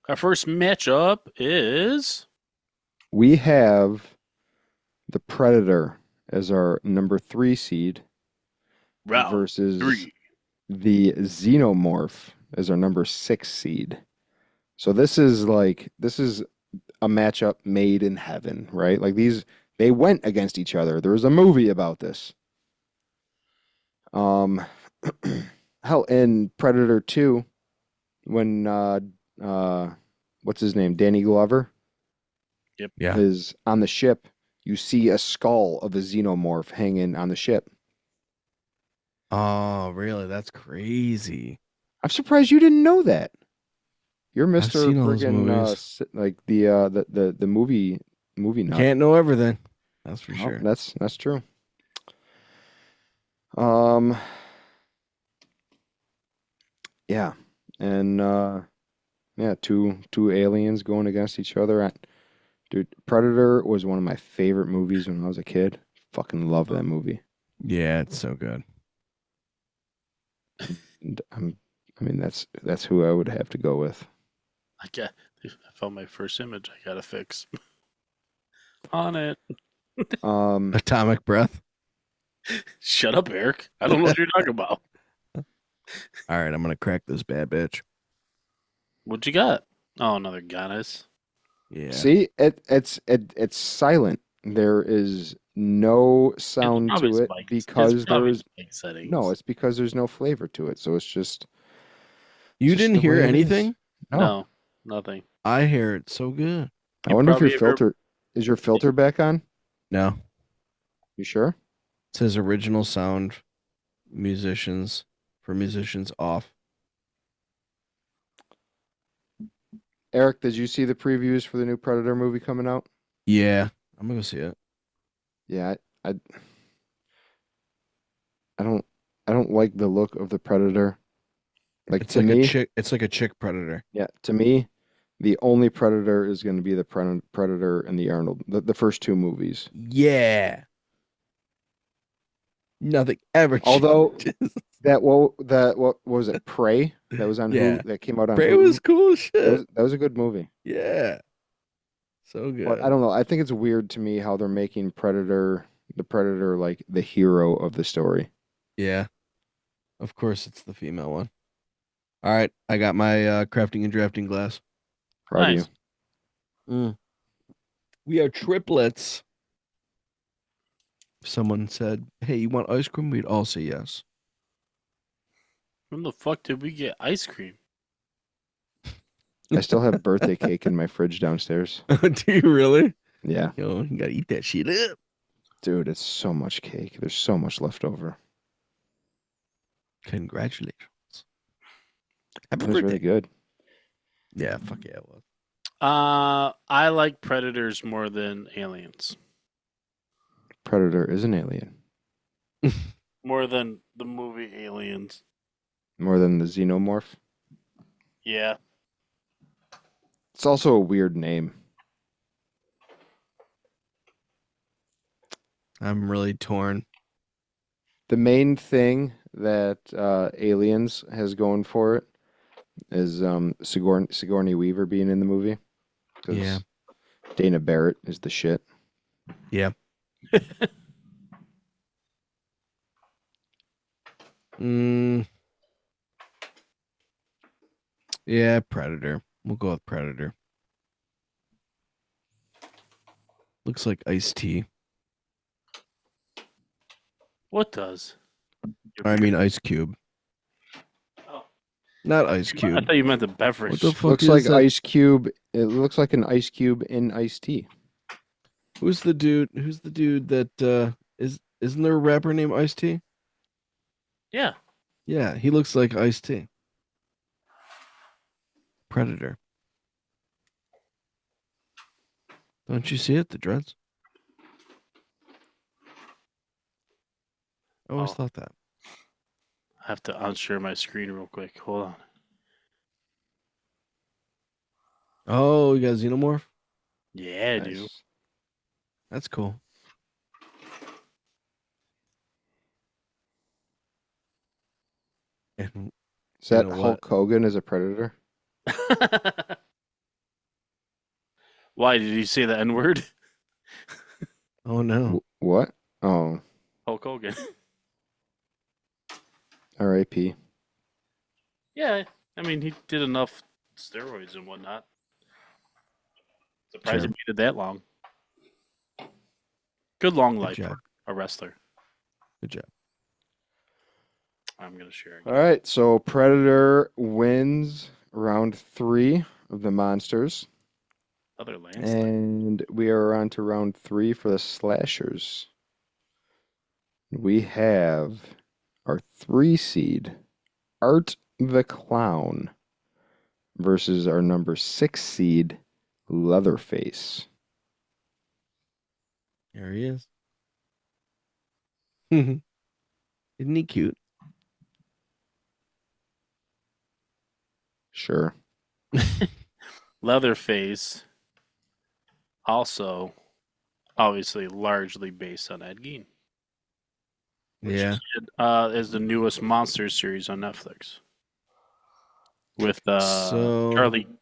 Our first matchup is We have the Predator as our number 3 seed round versus 3. the Xenomorph as our number 6 seed. So this is a matchup made in heaven, right? Like they went against each other. There was a movie about this. Um, hell, in Predator 2, when what's his name, Danny Glover, Yep. Yeah. is on the ship, you see a skull of a xenomorph hanging on the ship. Oh, really? That's crazy. I'm surprised you didn't know that. You're I've Mr. seen all those friggin' movies. like the movie nut. Can't know everything. That's for Oh, sure. that's true. Um, yeah, and yeah, two aliens going against each other. Dude, Predator was one of my favorite movies when I was a kid. Fucking love that movie. Yeah, it's so good. And I mean, that's who I would have to go with. I found my first image. I gotta fix on it. Atomic Breath. Shut up, Eric. I don't know what you're talking about. All right, I'm gonna crack this bad bitch. What you got? Oh, another goddess. Yeah. See, it's silent. There is no sound to it because there's no. It's because there's no flavor to it. So it's just You just didn't the hear way it is. anything? No. No, nothing. I hear it so good. I You wonder if your probably ever- filter is your filter back on? No. You sure? It says original sound musicians off. Eric, did you see the previews for the new Predator movie coming out? Yeah, I'm gonna go see it. Yeah, I don't like the look of the Predator. Like It's to like a me, chick. It's like a chick predator. yeah, to me, the only Predator is going to be the Predator and the Arnold, the first two movies. Yeah. Nothing ever Although changes. what was it? Prey that was on Yeah. Hulu, that came out on Prey was Hulu. cool as shit. That was a good movie. Yeah. So But I good. don't know. I think it's weird to me how they're making the Predator like the hero of the story. Yeah. Of course, it's the female one. All right, I got my crafting and drafting glass. Proud of Nice. Mm. We are triplets. If someone said, "Hey, you want ice cream?" We'd all say yes. When the fuck did we get ice cream? I still have birthday cake in my fridge downstairs. Do you really? Yeah, Yo, you gotta eat that shit up. dude, it's so much cake. There's so much left over. Congratulations. Happy It was really birthday. good. Yeah, fuck yeah, it was. I like Predators more than Aliens. Predator is an alien. More than the movie Aliens. More than the xenomorph. Yeah. It's also a weird name. I'm really torn. The main thing that Aliens has going for it is Sigourney Weaver being in the movie. 'Cause Yeah. Dana Barrett is the shit. Yeah. Mm, yeah, Predator. We'll go with Predator. Looks like iced tea. What does? I mean Ice Cube. Oh. Not Ice I Cube. thought you meant the beverage. What the fuck Looks is like that? Ice Cube. It looks like an Ice Cube in iced tea. Who's the dude? Who's the dude that isn't there a rapper named Ice T? Yeah. Yeah, he looks like Ice T. Predator. Don't you see it? The dreads? I always Oh. thought that. I have to unshare my screen real quick. Hold on. Oh, you got Xenomorph? Yeah, I Nice. do. That's cool. And Is that You know Hulk what? Hogan as a Predator? Why did you say the N word? Oh no. What? Oh, Hulk Hogan. R.I.P. Yeah, I mean he did enough steroids and whatnot. Surprised he Sure. made it that long. Good long Good life job. for a wrestler. Good job. I'm gonna share All again. right, so Predator wins round 3 of the monsters, Other landslide. and we are on to round 3 for the slashers. We have our 3 seed, Art the Clown, versus our number 6 seed, Leatherface. There he is. Isn't he cute? Sure. Leatherface, also obviously largely based on Ed Gein, which Yeah. is the newest Monsters series on Netflix with So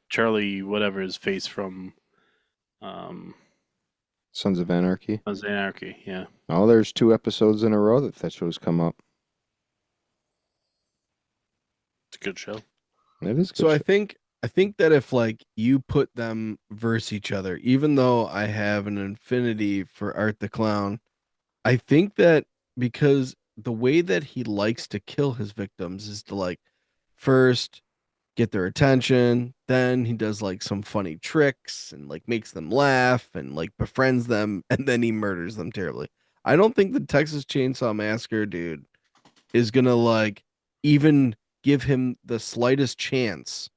Charlie whatever his face from um, Sons of Anarchy. Sons of Anarchy. Yeah, Oh, there's 2 episodes in a row that show's come up. it's a good show. It is good. So show. I think that if like you put them versus each other, even though I have an affinity for Art the Clown, I think that because the way that he likes to kill his victims is to like first get their attention, then he does like some funny tricks and like makes them laugh and like befriends them, and then he murders them terribly. I don't think the Texas Chainsaw Massacre dude is gonna like even give him the slightest chance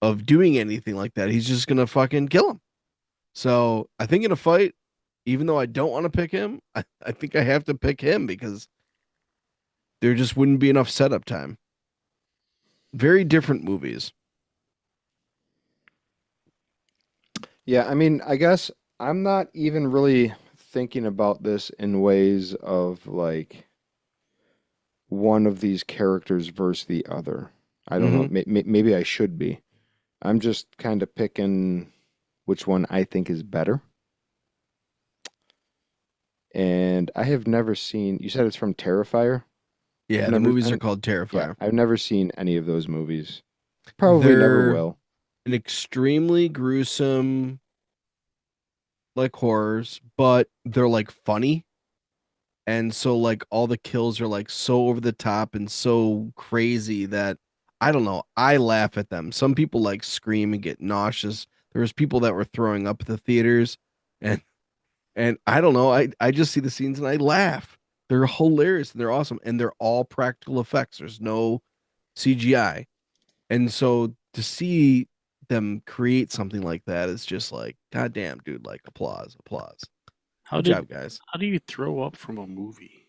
of doing anything like that. He's just gonna fucking kill him. So I think in a fight, even though I don't want to pick him, I think I have to pick him because there just wouldn't be enough setup time. Very different movies. Yeah, I mean, I guess I'm not even really thinking about this in ways of like one of these characters versus the other. I don't know. Maybe I should be. I'm just kind of picking which one I think is better. And I have never seen, you said it's from Terrifier? Yeah, I've the never, movies are I'm, called yeah, Terrifier. I've never seen any of those movies. Probably never They're will. an extremely gruesome like horrors, but they're like funny. And so like all the kills are like so over the top and so crazy that I don't know, I laugh at them. Some people like scream and get nauseous. There was people that were throwing up at the theaters and I don't know, I just see the scenes and I laugh. They're hilarious and they're awesome and they're all practical effects. There's no CGI. And so to see them create something like that is just like, God damn, dude, like applause, applause. Good job, guys. How do you throw up from a movie?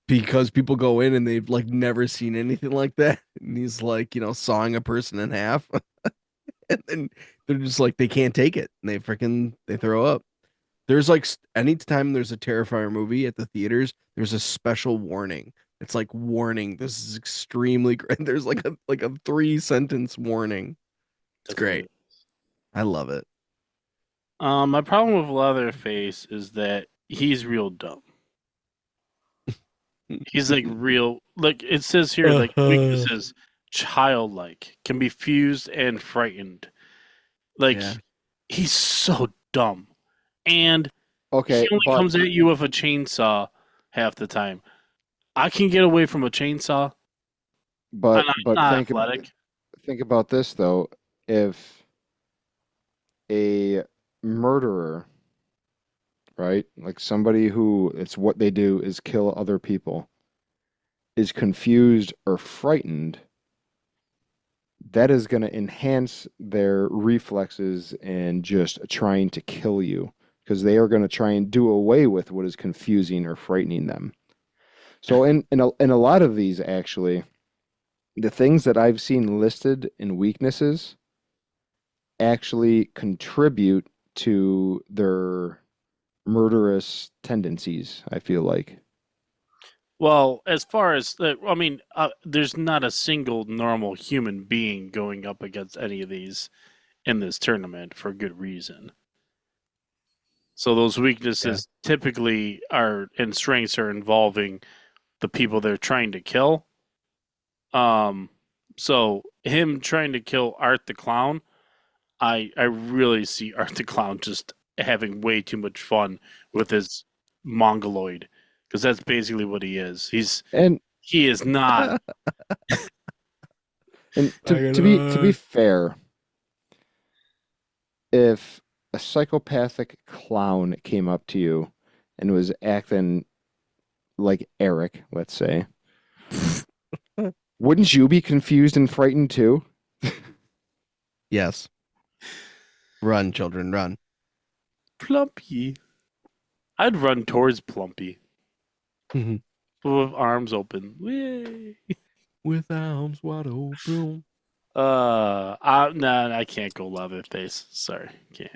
Because people go in and they've like never seen anything like that. And he's like, sawing a person in half. And then they're just like, they can't take it. And they throw up. There's like, anytime there's a Terrifier movie at the theaters, there's a special warning. It's like, warning, this is extremely great. There's like a 3 sentence warning. It's That's great. I love it. My problem with Leatherface is that he's real dumb. He's like real, like it says here, like weakness is childlike, can be fused and frightened. Like Yeah. he's so dumb, and Okay, he only but comes at you with a chainsaw half the time. I can get away from a chainsaw. but I'm but not athletic. think about this though. If a murderer, right, like somebody who it's what they do is kill other people, is confused or frightened, that is going to enhance their reflexes and just trying to kill you because they are going to try and do away with what is confusing or frightening them. So in a lot of these actually, the things that I've seen listed in weaknesses actually contribute to their murderous tendencies, I feel like. Well, as far as I mean, there's not a single normal human being going up against any of these in this tournament for good reason. So those weaknesses typically are and strengths are involving the people they're trying to kill. So him trying to kill Art the Clown, I really see Art the Clown just having way too much fun with his mongoloid because that's basically what he is. And He is not. to be fair, if a psychopathic clown came up to you and was acting like Eric, let's say, wouldn't you be confused and frightened too? Yes. Run, children, run. Plumpy. I'd run towards Plumpy with arms open. Yay. With arms wide open. Nah, I can't go Leatherface. Sorry, can't.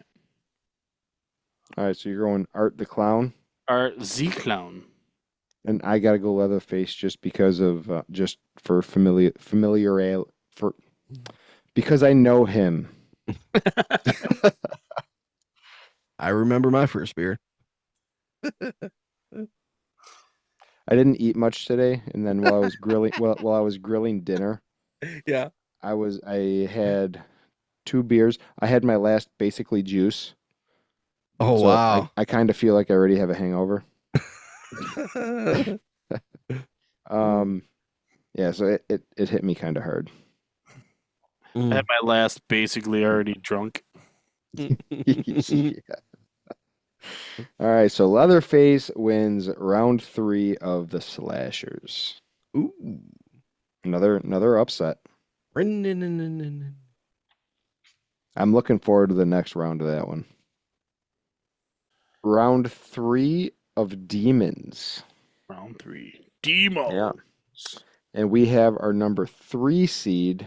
All right, so you're going Art the Clown, Art Z Clown. and I gotta go Leatherface just because of just for for because I know him. I remember my first beer. I didn't eat much today, and then while I was grilling, while I was grilling dinner, Yeah. I had 2 beers. I had my last basically juice, Oh, so wow. I kind of feel like I already have a hangover. Yeah, so it hit me kind of hard. I had my last basically already drunk. Yeah. All right, so Leatherface wins round 3 of the slashers. Ooh. Another upset. Rin-nin-nin-nin-nin. I'm looking forward to the next round of that one. Round 3 of Demons. Round 3. Demos. Yeah. And we have our number 3 seed,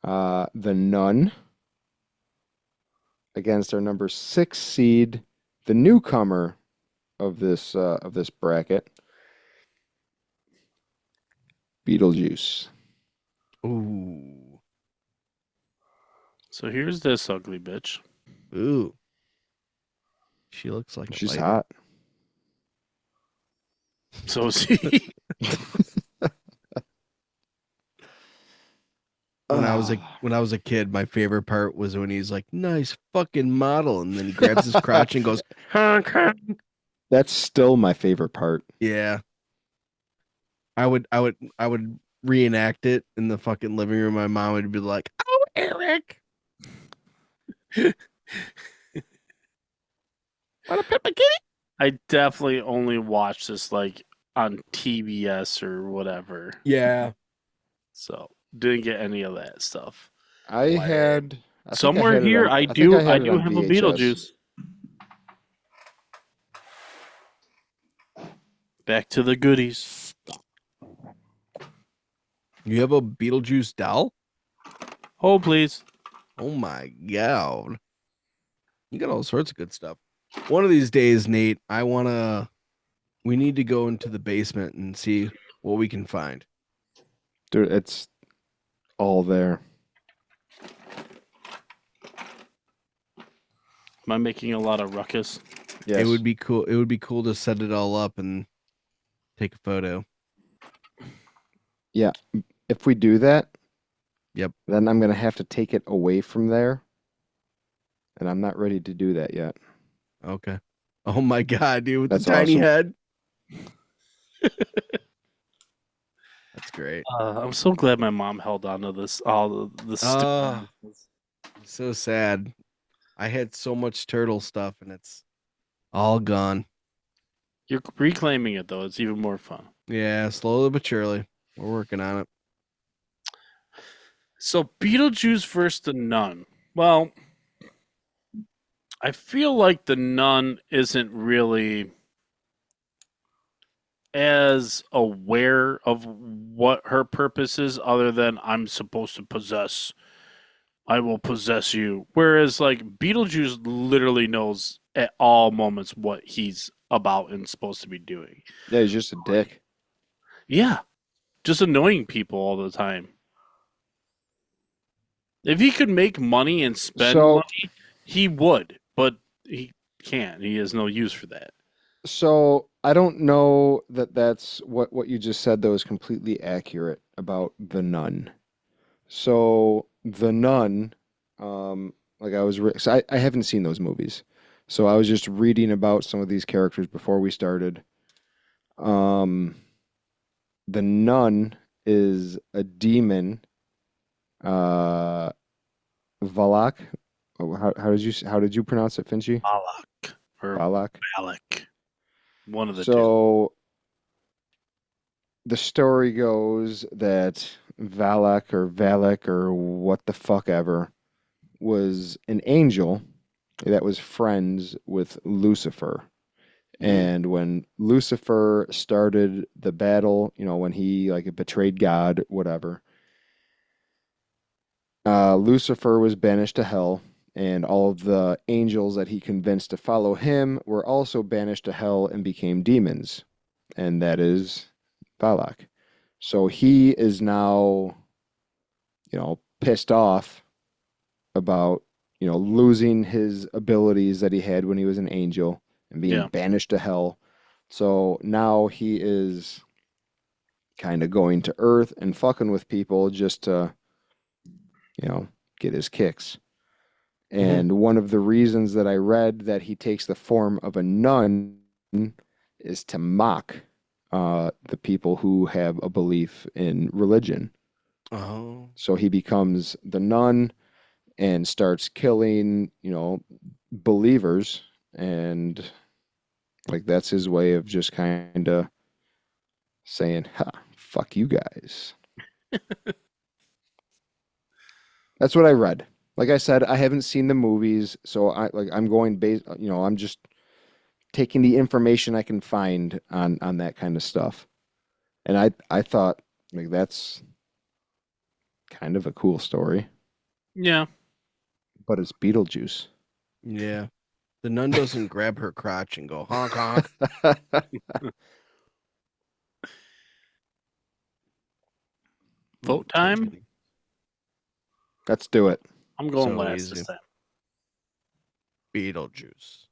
The Nun, against our number 6 seed, the newcomer of this bracket, Beetlejuice. Ooh. So here's this ugly bitch. Ooh. She looks like a She's fighter. hot. So see, When I was a kid, my favorite part was when he's like, "Nice fucking model," and then he grabs his crotch and goes, "Honk, honk." That's still my favorite part. Yeah. I would reenact it in the fucking living room. My mom would be like, "Oh, Eric, want to pet my kitty?" I definitely only watched this like on TBS or whatever. Yeah. So didn't get any of that stuff. I think I Somewhere had it here, on, I I think do I had it on have a VHS. Beetlejuice. Back to the goodies. You have a Beetlejuice doll? Hold, please. Oh my god. You got all sorts of good stuff. One of these days, Nate, we need to go into the basement and see what we can find. Dude, it's all there. Am I making a lot of ruckus? Yes. It would be cool. It would be cool to set it all up and take a photo. Yeah. If we do that, Yep. then I'm going to have to take it away from there. And I'm not ready to do that yet. Okay. Oh my god, dude, with That's the tiny awesome. head. That's great. I'm so glad my mom held on to this. All the Ah. So sad. I had so much turtle stuff and it's all gone. You're reclaiming it though. It's even more fun. Yeah, slowly but surely. We're working on it. So Beetlejuice versus the Nun. Well, I feel like the Nun isn't really as aware of what her purpose is, other than I'm supposed to possess. I will possess you. Whereas like Beetlejuice literally knows at all moments what he's about and supposed to be doing. Yeah, he's just a dick. Yeah. Just annoying people all the time. If he could make money and spend money, he would, but he can't. He has no use for that. So I don't know that that's what you just said, though, is completely accurate about the Nun. So the Nun, like I haven't seen those movies, so I was just reading about some of these characters before we started. The Nun is a demon, uh, Valak. Oh, how did you pronounce it, Finchie? Balak or Valak. Balak. One of the two. So the story goes that Valak or what the fuck ever was an angel that was friends with Lucifer. And when Lucifer started the battle, when he like betrayed God, whatever, Lucifer was banished to hell, and all of the angels that he convinced to follow him were also banished to hell and became demons. And that is Balak. So he is now, pissed off about, losing his abilities that he had when he was an angel and being banished to hell. So now he is kind of going to Earth and fucking with people just to, get his kicks. And one of the reasons that I read that he takes the form of a nun is to mock the people who have a belief in religion. Oh. So he becomes the nun and starts killing, believers, and like that's his way of just kind of saying, "Ha, fuck you guys." That's what I read. Like I said, I haven't seen the movies, so I'm going based, I'm just taking the information I can find on that kind of stuff. And I thought like that's kind of a cool story, Yeah. but it's Beetlejuice. Yeah. The nun doesn't grab her crotch and go honk honk. Vote Just time? kidding. Let's do it. I'm going So last easy. this time. Beetlejuice.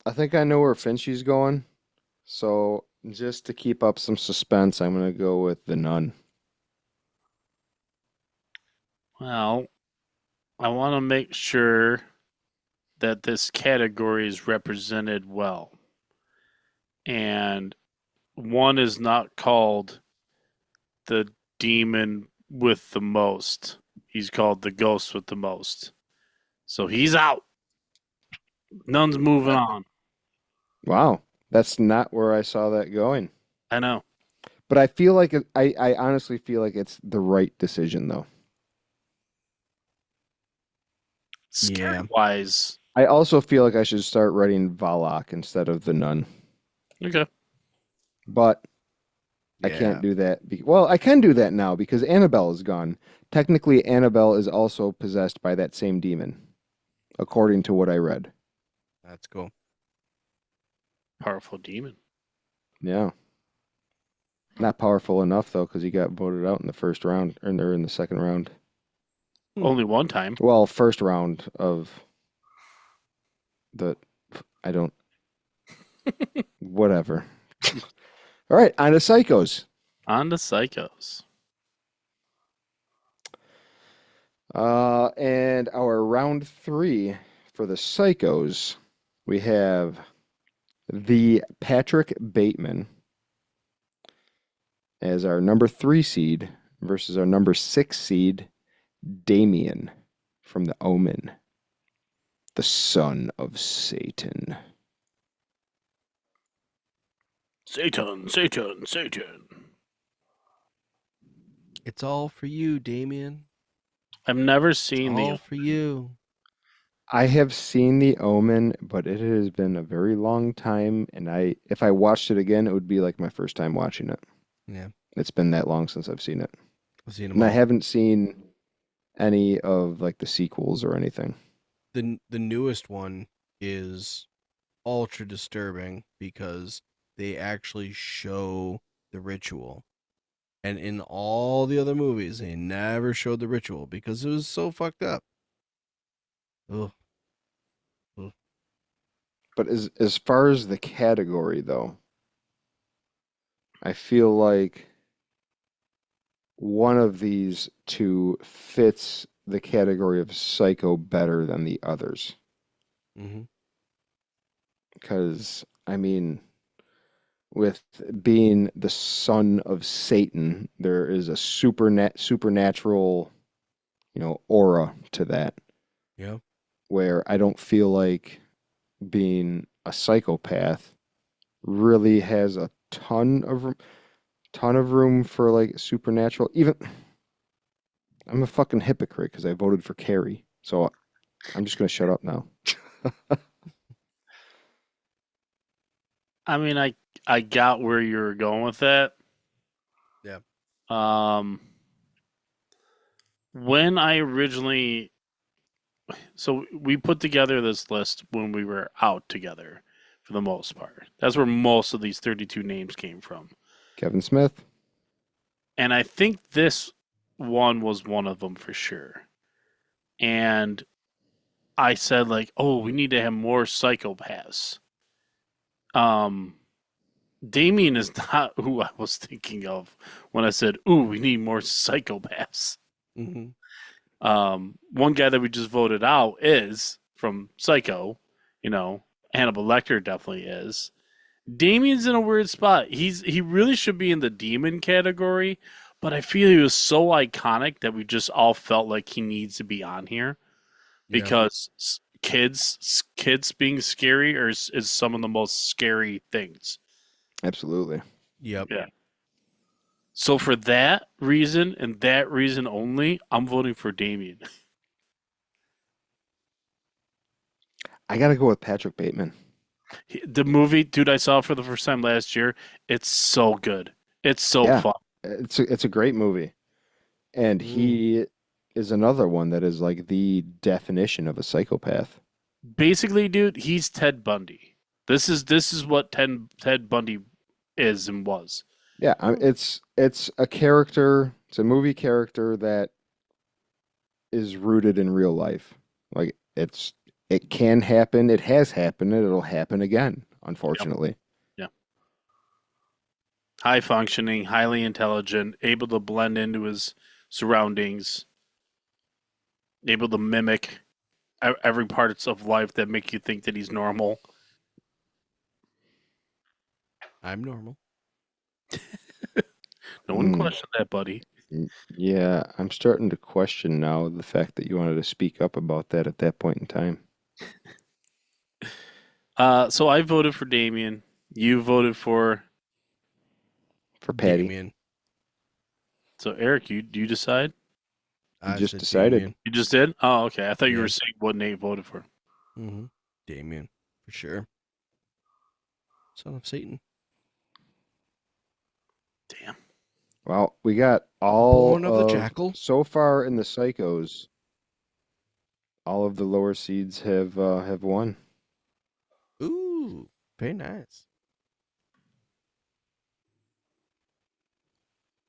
I think I know where Finchie's going. So just to keep up some suspense, I'm gonna go with the nun. Well, I want to make sure that this category is represented well. And one is not called the demon with the most. He's called the ghost with the most. So he's out. None's moving on. Wow, that's not where I saw that going. I know. But I feel like I honestly feel like it's the right decision though. Scary Yeah. wise. I also feel like I should start writing Valak instead of the nun. Okay. But I Yeah. can't do that. Well, I can do that now because Annabelle is gone. Technically, Annabelle is also possessed by that same demon, according to what I read. That's cool. Powerful demon. Yeah. Not powerful enough though, because he got voted out in the first round, or in the second round. Only one time. Well, first round of the, I don't, whatever. All right, on to Psychos. On to Psychos. And our round 3 for the Psychos, we have the Patrick Bateman as our number 3 seed versus our number 6 seed, Damien from The Omen, the son of Satan. Satan, Satan, Satan. It's all for you, Damien. I've never It's seen all the. for you. I have seen The Omen, but it has been a very long time, and if I watched it again, it would be like my first time watching it. Yeah. It's been that long since I've seen it. I've seen them And I all. haven't seen any of like the sequels or anything. The newest one is ultra disturbing because they actually show the ritual. And in all the other movies, they never showed the ritual because it was so fucked up. Ugh. But as far as the category though, I feel like one of these two fits the category of psycho better than the others. Mm-hmm. Because, I mean, with being the son of Satan, there is a supernatural, aura to that, Yeah. where I don't feel like being a psychopath really has a ton of room for like supernatural. Even I'm a fucking hypocrite because I voted for Carrie, so I'm just gonna shut up now. I mean, I got where you were going with that. Yeah. When I originally, so we put together this list when we were out together, for the most part. That's where most of these 32 names came from. Kevin Smith. And I think this one was one of them for sure. And I said like, oh, we need to have more psychopaths. Damien is not who I was thinking of when I said, ooh, we need more psychopaths. Mm-hmm. One guy that we just voted out is from Psycho, Hannibal Lecter definitely is. Damien's in a weird spot. He really should be in the demon category, but I feel he was so iconic that we just all felt like he needs to be on here Yeah. because kids being scary is some of the most scary things. Absolutely. Yep. Yeah. So for that reason and that reason only, I'm voting for Damien. I gotta go with Patrick Bateman. The movie, dude, I saw for the first time last year. It's so good. It's so Yeah. fun. It's a great movie. And he is another one that is like the definition of a psychopath. Basically, dude, he's Ted Bundy. This is what Ted Bundy is and was. Yeah, it's a character, it's a movie character that is rooted in real life. Like it can happen, it has happened, and it'll happen again, unfortunately. Yeah. High functioning, highly intelligent, able to blend into his surroundings, able to mimic every part of life that make you think that he's normal. I'm normal. No one Mm. questioned that, buddy. Yeah, I'm starting to question now the fact that you wanted to speak up about that at that point in time. So I voted for Damien. You voted for. For Patty, Damien. So Eric, you decide. I just said decided. Damien. You just did. Oh, okay. I thought you Yeah. were saying what Nate voted for. Mm-hmm. Damien, for sure. Son of Satan. Damn. Well, we got all Born of the Jackal. so far in the psychos. All of the lower seeds have won. Ooh, very nice.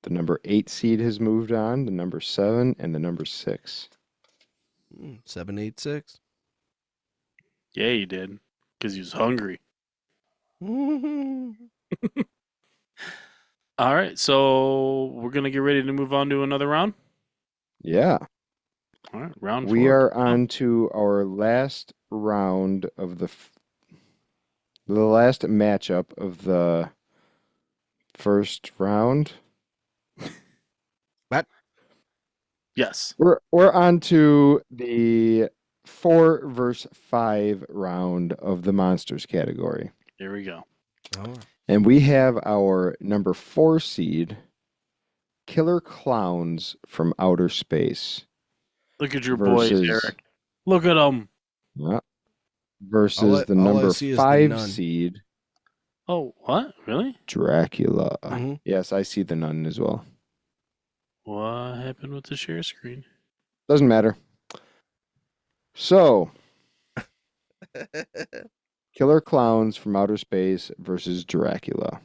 The number 8 seed has moved on, the number 7, and the number 6. 786. Yeah, you did. Because he was hungry. All right. So we're going to get ready to move on to another round. Yeah. All right. Round We 4. are on to our last round of the last matchup of the first round. Yes. We're on to the 4 versus 5 round of the monsters category. Here we go. All right. And we have our number 4 seed, Killer Clowns from Outer Space. Look at your boys, versus, Eric. Look at them. Versus the all I number see is the 5 nun. seed, Oh, what? Really? Dracula. Mhm. Yes, I see the nun as well. What happened with the share screen? Doesn't matter. So, Killer Clowns from Outer Space versus Dracula.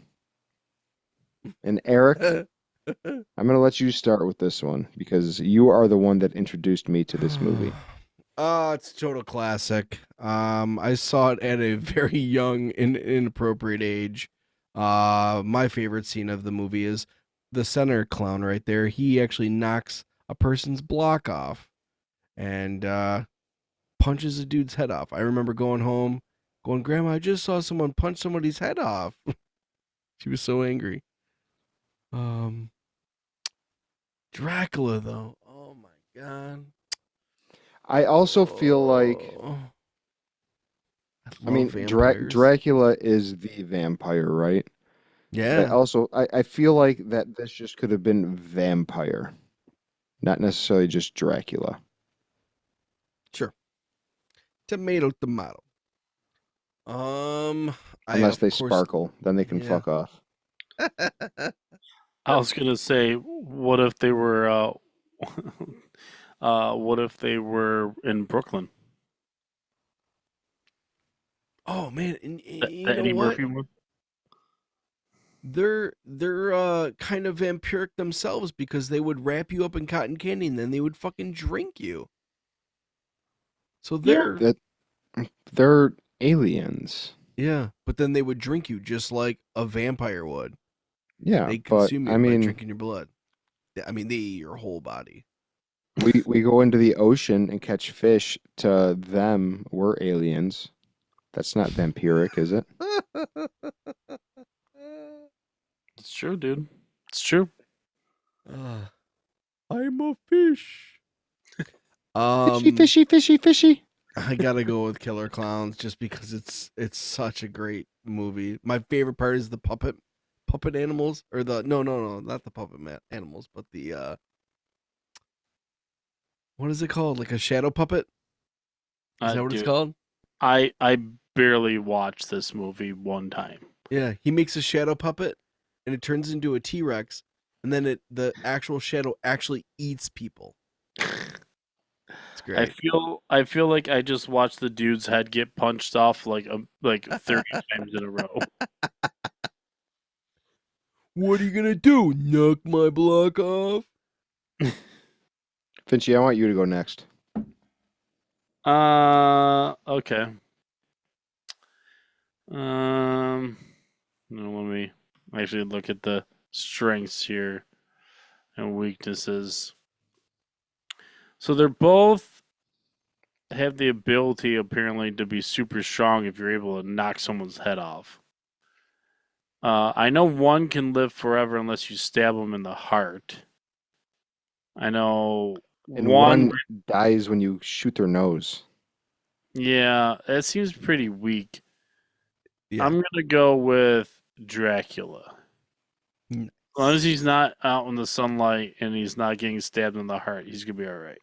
And Eric, I'm going to let you start with this one because you are the one that introduced me to this movie. It's a total classic. I saw it at a very young and inappropriate age. My favorite scene of the movie is the center clown right there. He actually knocks a person's block off and punches a dude's head off. I remember going home, going, "Grandma, I just saw someone punch somebody's head off." She was so angry. Dracula though. Oh my god. I also feel like, I mean, vampires. Dracula is the vampire, right? Yeah. I feel like that this just could have been vampire, not necessarily just Dracula. Sure. Tomato. Unless they sparkle, then they can fuck off. I was gonna say, what if they were? What if they were in Brooklyn? Oh man, and The you know Eddie what? Murphy movie? They're kind of vampiric themselves because they would wrap you up in cotton candy and then they would fucking drink you. So they're They're aliens. yeah, but then they would drink you just like a vampire would. Yeah, They but consume you I by mean, drinking your blood. I mean, they eat your whole body. we go into the ocean and catch fish. To them, we're aliens. That's not vampiric, is it? It's true, dude. It's true. I'm a fish. Fishy, fishy, fishy, fishy. I gotta go with Killer Clowns just because it's such a great movie. My favorite part is the puppet animals, or the no, not the animals, but the what is it called? Like a shadow puppet? Is that what it's Dude, called? I barely watched this movie one time. Yeah, he makes a shadow puppet, and it turns into a T-Rex, and then the actual shadow actually eats people. It's great. I feel like I just watched the dude's head get punched off like 30 times in a row. What are you gonna do? Knock my block off? Finchie, I want you to go next. Okay. No, let me actually look at the strengths here and weaknesses. So they're both have the ability apparently to be super strong if you're able to knock someone's head off. I know one can live forever unless you stab them in the heart. I know And one, one dies when you shoot their nose. yeah, that seems pretty weak. Yeah. I'm gonna go with Dracula. Nice. As long as he's not out in the sunlight and he's not getting stabbed in the heart, he's gonna be all right.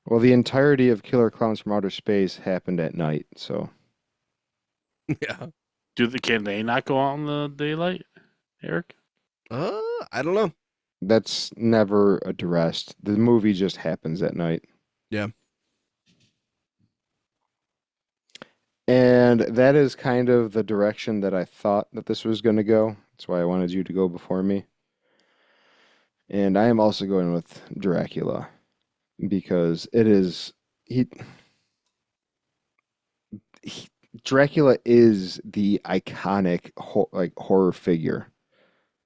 Well, the entirety of Killer Clowns from Outer Space happened at night, so Yeah. Can they not go out in the daylight, Eric? I don't know. that's never addressed. The movie just happens at night. Yeah. And that is kind of the direction that I thought that this was going to go. That's why I wanted you to go before me. And I am also going with Dracula because it is he Dracula is the iconic horror figure.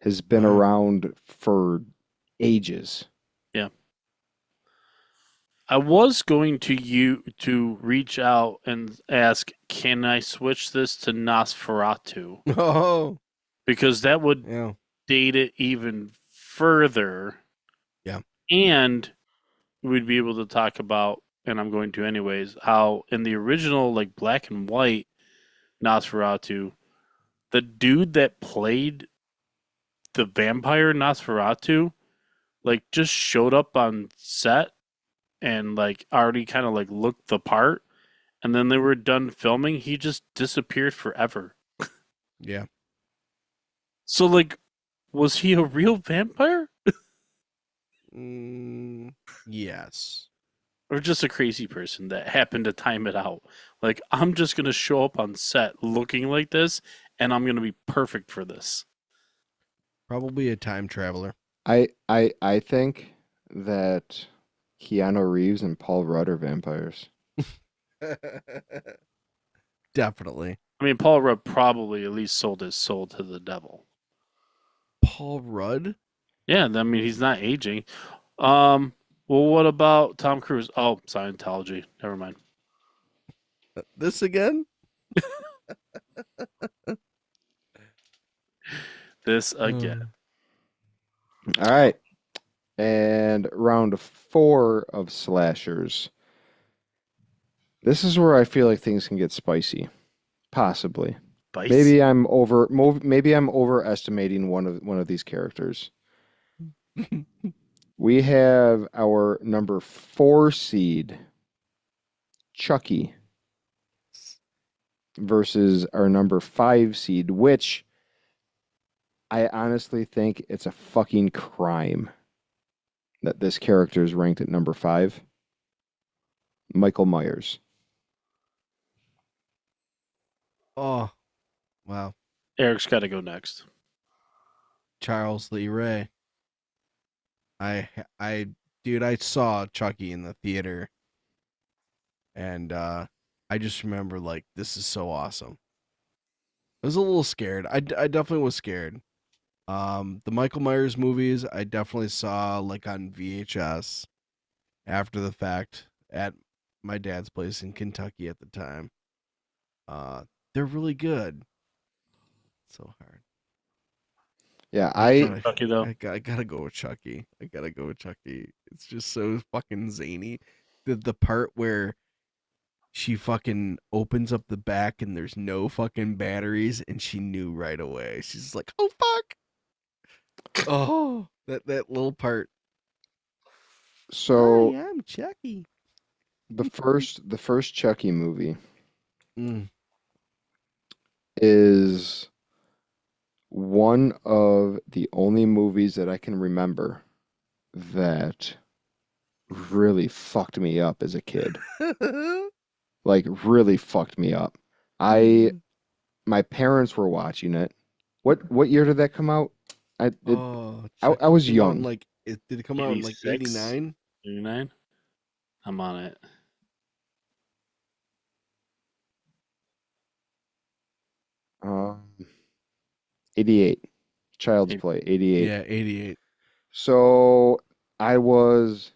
Has been Wow. around for ages. Yeah. I was going to reach out and ask, can I switch this to Nosferatu? Oh. Because that would Yeah. date it even further. Yeah. And we'd be able to talk about, and I'm going to anyways, how in the original like black and white Nosferatu, the dude that played the vampire Nosferatu like just showed up on set and like already kind of like looked the part, and then they were done filming, he just disappeared forever. Yeah. So like, was he a real vampire Yes. or just a crazy person that happened to time it out? Like, I'm just gonna show up on set looking like this and I'm gonna be perfect for this. Probably a time traveler. I think that Keanu Reeves and Paul Rudd are vampires. Definitely. I mean, Paul Rudd probably at least sold his soul to the devil. Paul Rudd? Yeah, I mean he's not aging. Well, what about Tom Cruise? Oh, Scientology. Never mind. This again? This again. All right. And round 4 of slashers. This is where I feel like things can get spicy. Possibly. Spicy. Maybe I'm overestimating one of these characters. We have our number 4 seed, Chucky, versus our number 5 seed, which I honestly think it's a fucking crime that this character is ranked at number 5. Michael Myers. Oh, wow. Eric's got to go next. Charles Lee Ray. Dude, I saw Chucky in the theater, and I just remember like this is so awesome. I was a little scared. I definitely was scared. The Michael Myers movies I definitely saw like on VHS after the fact at my dad's place in Kentucky at the time. They're really good. So hard. Yeah, Chucky, though. I gotta go with Chucky. I gotta go with Chucky. It's just so fucking zany. The part where she fucking opens up the back and there's no fucking batteries, and she knew right away. She's like, "Oh fuck!" Oh, that little part. So Hi, I'm Chucky. the first Chucky movie Mm. is one of the only movies that I can remember that really fucked me up as a kid. Like really fucked me up. My parents were watching it. What year did that come out? Oh, I Chucky was came out in young. like did it come out in like 86? 89? 89? I'm on it. Um, 88. Child's Eight- Play, 88. Yeah, 88. So I was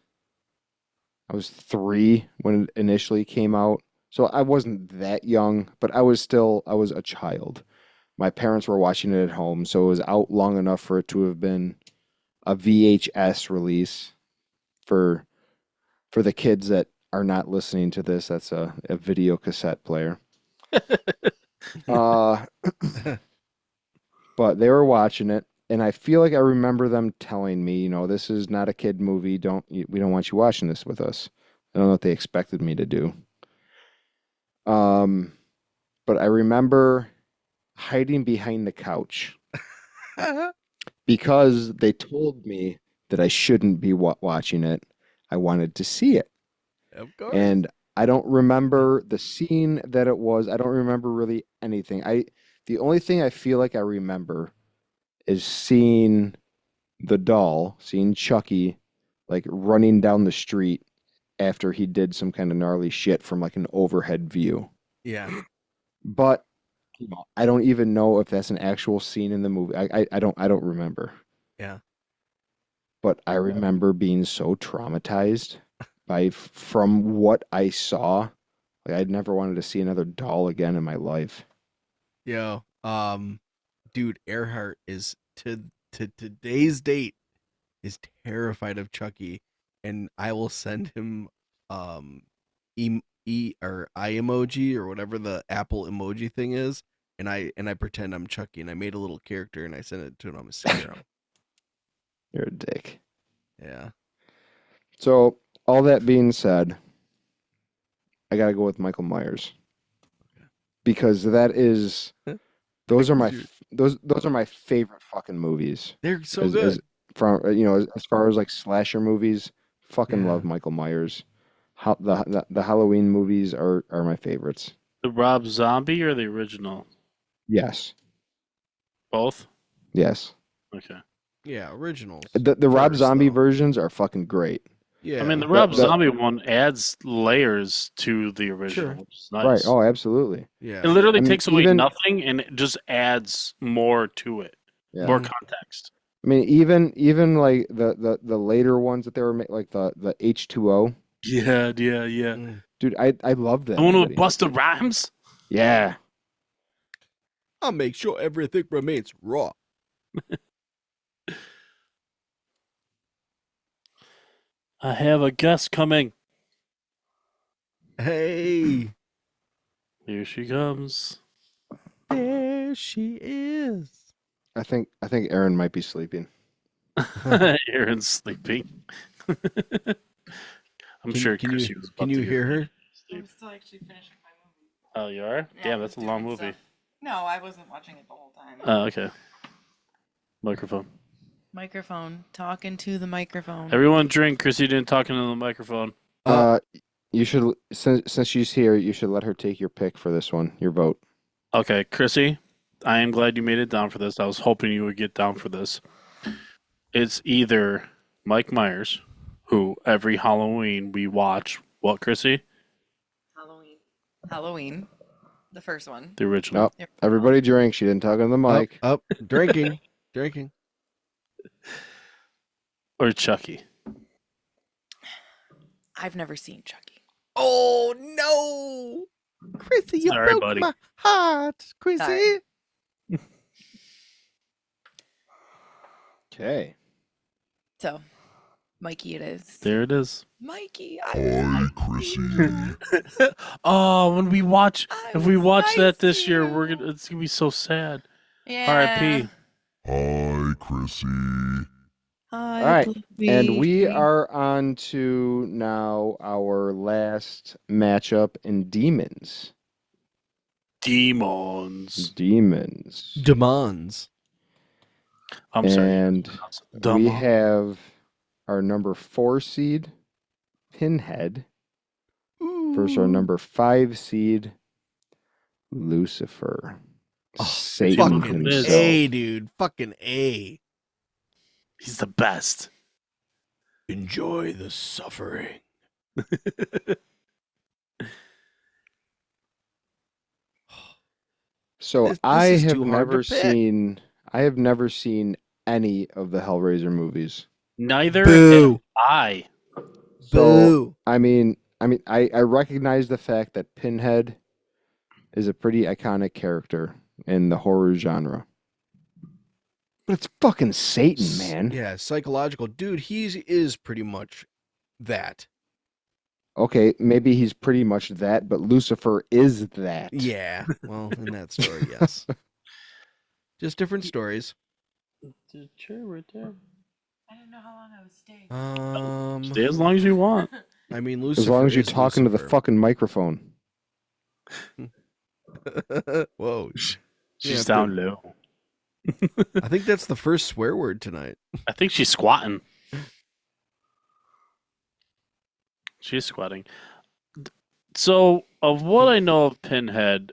3 when it initially came out. So I wasn't that young, but I was a child. My parents were watching it at home, so it was out long enough for it to have been a VHS release for the kids that are not listening to this. That's a video cassette player. Uh, but they were watching it, and I feel like I remember them telling me, this is not a kid movie. We don't want you watching this with us. I don't know what they expected me to do. Um, but I remember hiding behind the couch because they told me that I shouldn't be watching it. I wanted to see it. Of course. And I don't remember the scene that it was. I don't remember really anything. The only thing I feel like I remember is seeing the doll, seeing Chucky like running down the street after he did some kind of gnarly shit from like an overhead view. Yeah. But I don't even know if that's an actual scene in the movie. I don't remember. Yeah. But I remember being so traumatized from what I saw. Like I'd never wanted to see another doll again in my life. Yo, dude, Earhart is to today's date is terrified of Chucky, and I will send him or I emoji or whatever the Apple emoji thing is, and I pretend I'm Chucky, and I made a little character and I sent it to him to scare him. You're a dick. Yeah. So all that being said, I gotta go with Michael Myers because those are my those are my favorite fucking movies. They're so as, good. as from as far as like slasher movies, fucking Yeah. love Michael Myers. The Halloween movies are my favorites. The Rob Zombie or the original? Yes, Both? yes. Okay. Yeah, originals. The Rob first, Zombie though. versions are fucking great. Yeah. I mean, the The- Rob the- Zombie one adds layers to the original, Sure. which is nice. Right. Oh, absolutely. Yeah. It literally I mean, takes away even- nothing and it just adds more to it, Yeah. more context. I mean, even like the later ones that they were like the H2O. Yeah. Mm. Dude, I love that The one with movie. Busta Rhymes? Yeah. I'll make sure everything remains raw. I have a guest coming. Hey, Here she comes. there she is. I think Aaron might be sleeping. Aaron's sleeping. I'm sure Can Chrissy you was about can to you get hear ready her? to sleep. I'm still actually finishing my movie. Oh, you are? Yeah, Damn, I that's a was long doing movie. stuff. No, I wasn't watching it the whole time. Oh, okay. Microphone. Microphone. Talking to the microphone. Everyone drink. Chrissy didn't talk into the microphone. You should since she's here, you should let her take your pick for this one, your vote. Okay, Chrissy, I am glad you made it down for this. I was hoping you would get down for this. It's either Mike Myers, who every Halloween we watch. What, Chrissy? Halloween. The first one. The original. Nope. Everybody drink. She didn't talk on the mic. Up, drinking, drinking. Or Chucky. I've never seen Chucky. Oh no, Chrissy, you Sorry, broke buddy. my heart, Chrissy. Sorry. Okay. So, Mikey, it is. There it is. Mikey, Hi, Chrissy. Oh, when we watch, if we was watch nice that to this year, you. it's gonna be so sad. Yeah. R.I.P. Hi, Chrissy. Hi, All right. And we Blueberry. are on to now our last matchup in Demons. Demons. Demons. Demons. I'm sorry. And we Demons. have our number 4 seed, Pinhead, versus our number 5 seed, Lucifer. Oh, Satan fucking himself. A, dude. Fucking A. He's the best. Enjoy the suffering. So This I is have too hard to never pick. seen any of the Hellraiser movies. Neither Boo. am I. So Boo. I recognize the fact that Pinhead is a pretty iconic character in the horror genre. But it's fucking Satan, man. Yeah, psychological. Dude, he is pretty much that. Okay, maybe he's pretty much that, but Lucifer is that. Yeah. Well, in that story, yes. Just different stories. The chair right there. I didn't know how long I was staying. Stay as long as you want. I mean, Lucifer. As long as you is talk into the Lucifer. fucking microphone. Whoa. She's Yeah, down low. I think that's the first swear word tonight. I think she's squatting. She's squatting. So, of what I know of Pinhead,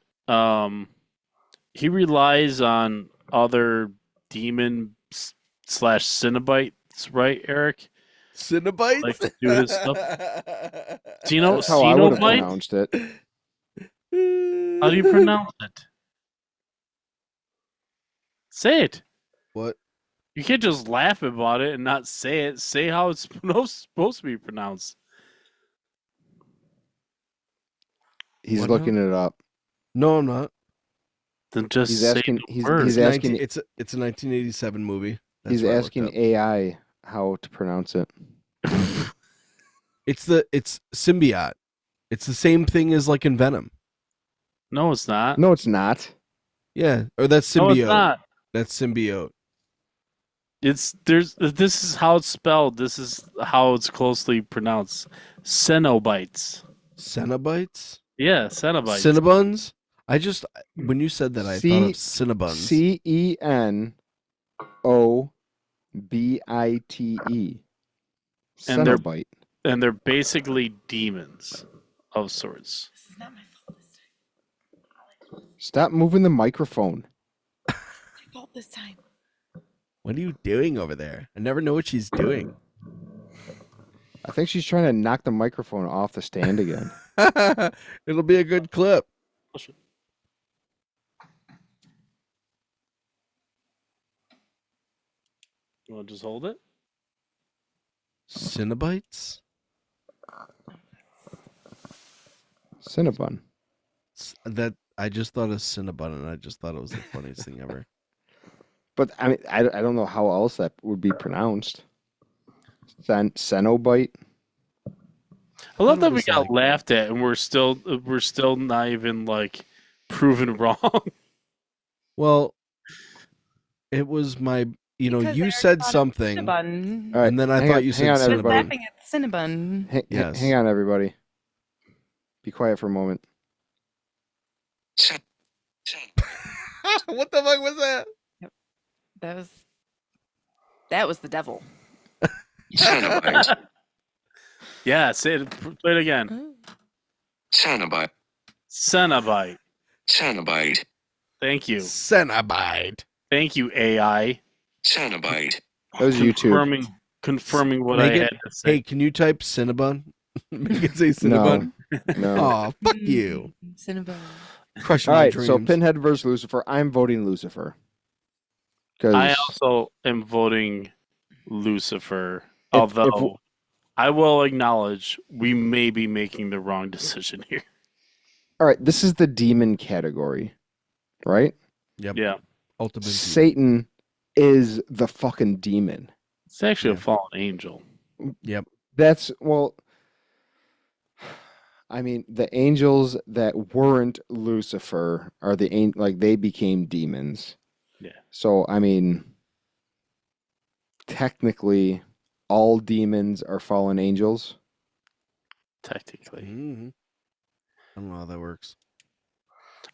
he relies on other demon slash Cenobites, right, Eric? Cenobites? Like to do his stuff. Do you know That's how I would have Cenobite? pronounced it. How do you pronounce it? Say it. What? You can't just laugh about it and not say it. Say how it's supposed to be pronounced. He's What looking it up. No, I'm not. Then just He's say asking. the He's word. asking. It's a 1987 movie. That's He's what I looked asking up. AI how to pronounce it. It's symbiote. It's the same thing as like in Venom. No, it's not. No, it's not. Yeah, or that's symbiote. No, it's not. That's symbiote. This is how it's spelled. This is how it's closely pronounced. Cenobites. Cenobites? Yeah, Cenobites. Cinnabons? When you said that, I thought of Cinnabons. Cenobite. And they're- Cenobite. And they're basically demons of sorts. This is not my fault this time. Stop moving the microphone. My fault this time. What are you doing over there? I never know what she's doing. I think she's trying to knock the microphone off the stand again. It'll be a good clip. You want to just hold it? Cinnabites? Cinnabon. That I just thought of Cinnabon, and I just thought it was the funniest thing ever. But I mean, I don't know how else that would be pronounced. Cenobite. I love that was we got like- laughed at, and we're still not even like proven wrong. Well, it was my, Because you Eric said thought of something, Cinnabon. All right, and then I hang thought on- you hang said on, He was everybody. Cinnabon. laughing at Cinnabon. Yes. Hang on, everybody. Be quiet for a moment. What the fuck was that? That was the devil. Yeah, say it. Play it again. Cenobite. Cenobite. Cenobite. Thank you. Cenobite. Thank you, AI. Cenobite. That was YouTube. Confirming what Make I it- had to say. Hey, can you type Cinnabon? Make it say Cinnabon. No. Oh, fuck you. Cinnabon. Crushing All my right, dreams. so Pinhead versus Lucifer. I'm voting Lucifer. I Because also am voting Lucifer, If- although I will acknowledge we may be making the wrong decision here. all right, this is the demon category, right? Yep. Yeah, Ultimate. Satan is the fucking demon. it's actually Yeah. a fallen angel. Yep. That's well. I mean, the angels that weren't Lucifer are like they became demons. Yeah. So I mean, technically, all demons are fallen angels. Technically. Mm-hmm. I don't know how that works.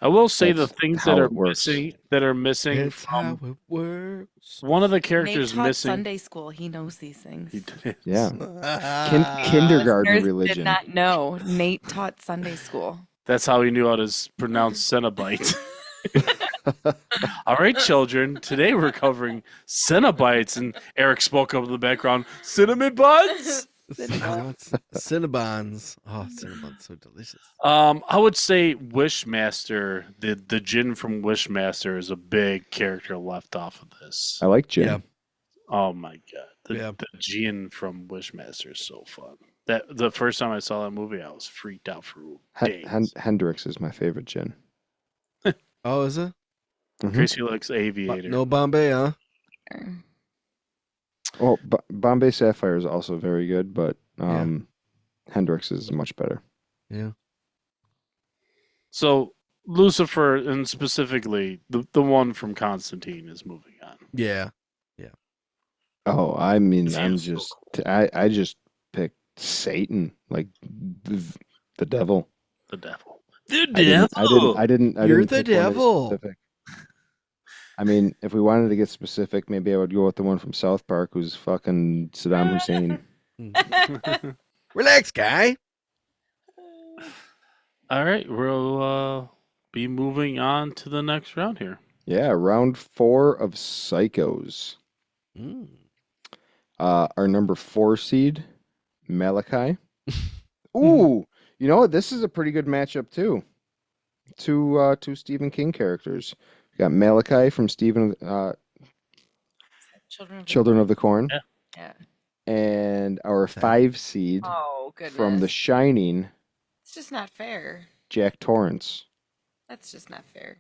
I will say the That's things how that are it works. missing It's how from it works. one of the Nate characters taught missing. Sunday school. He knows these things. He did. Yeah, Ah. kindergarten Listeners religion. did not know. Nate taught Sunday school. That's how he knew how to pronounce Cenobite. All right, children. Today we're covering Cenobites, and Eric spoke up in the background. Cinnamon buns. Cinnabons. Oh, Cinnabons, so delicious. I would say Wishmaster, the Jinn from Wishmaster, is a big character left off of this. I like Jin. Yeah. Oh my god, Yeah. the Jinn from Wishmaster is so fun. That the first time I saw that movie, I was freaked out for days. Hendrix is my favorite Jin. Oh, is it? Mhm. Gracie likes Aviator. No Bombay, huh? Well, Bombay Sapphire is also very good, but Hendrix is much better. Yeah. So Lucifer, and specifically the one from Constantine, is moving on. Yeah. Oh, I mean, Is he I'm so just I just picked Satan, like the devil. The devil. The I devil. didn't You're pick the one to be devil. specific. I mean, if we wanted to get specific, maybe I would go with the one from South Park, who's fucking Saddam Hussein. Relax, guy. All right, we'll be moving on to the next round here. Yeah, round 4 of Psychos. Mm. Our number 4 seed, Malachi. Ooh, you know what? This is a pretty good matchup too. Two Stephen King characters. We got Malachi from Children of the Corn, Yeah. Yeah. and our Sad. 5 seed Oh, goodness. from The Shining, It's just not fair. Jack Torrance. That's just not fair.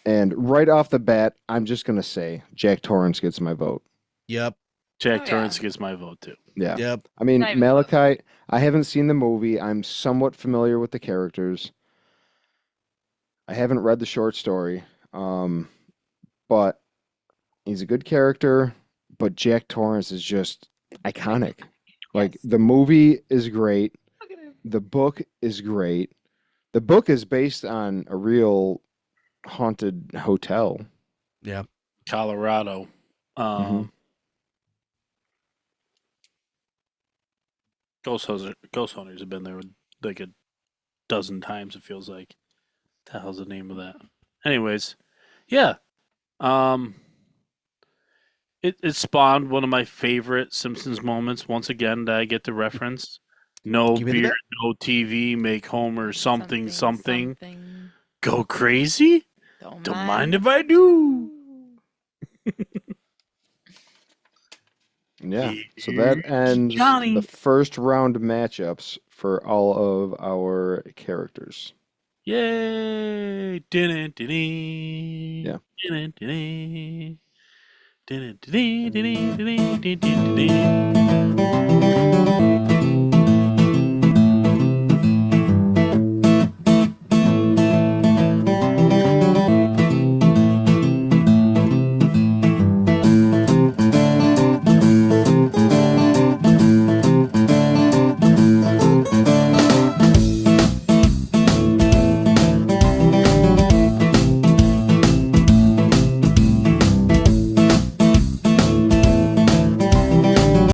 And right off the bat, I'm just gonna say Jack Torrance gets my vote. Yep. Jack Oh, yeah. Torrance gets my vote too. Yeah. Yep. I mean, Not even Malachi, I haven't seen the movie. I'm somewhat familiar with the characters. I haven't read the short story. But he's a good character, but Jack Torrance is just iconic. Like Yes. the movie is great. Look at him. The book is great. The book is based on a real haunted hotel. Yeah. Colorado. Mhm. Ghost hunters have been there like a dozen times. It feels like. What the hell's the name of that? Anyways, yeah. It spawned one of my favorite Simpsons moments. Once again, that I get to reference. No Give me the beer, bet. no TV, make Homer something. Something. Go crazy? Don't Don't mind if I do. Yeah. So that ends Johnny. the first round matchups for all of our characters. Yay! Yeah.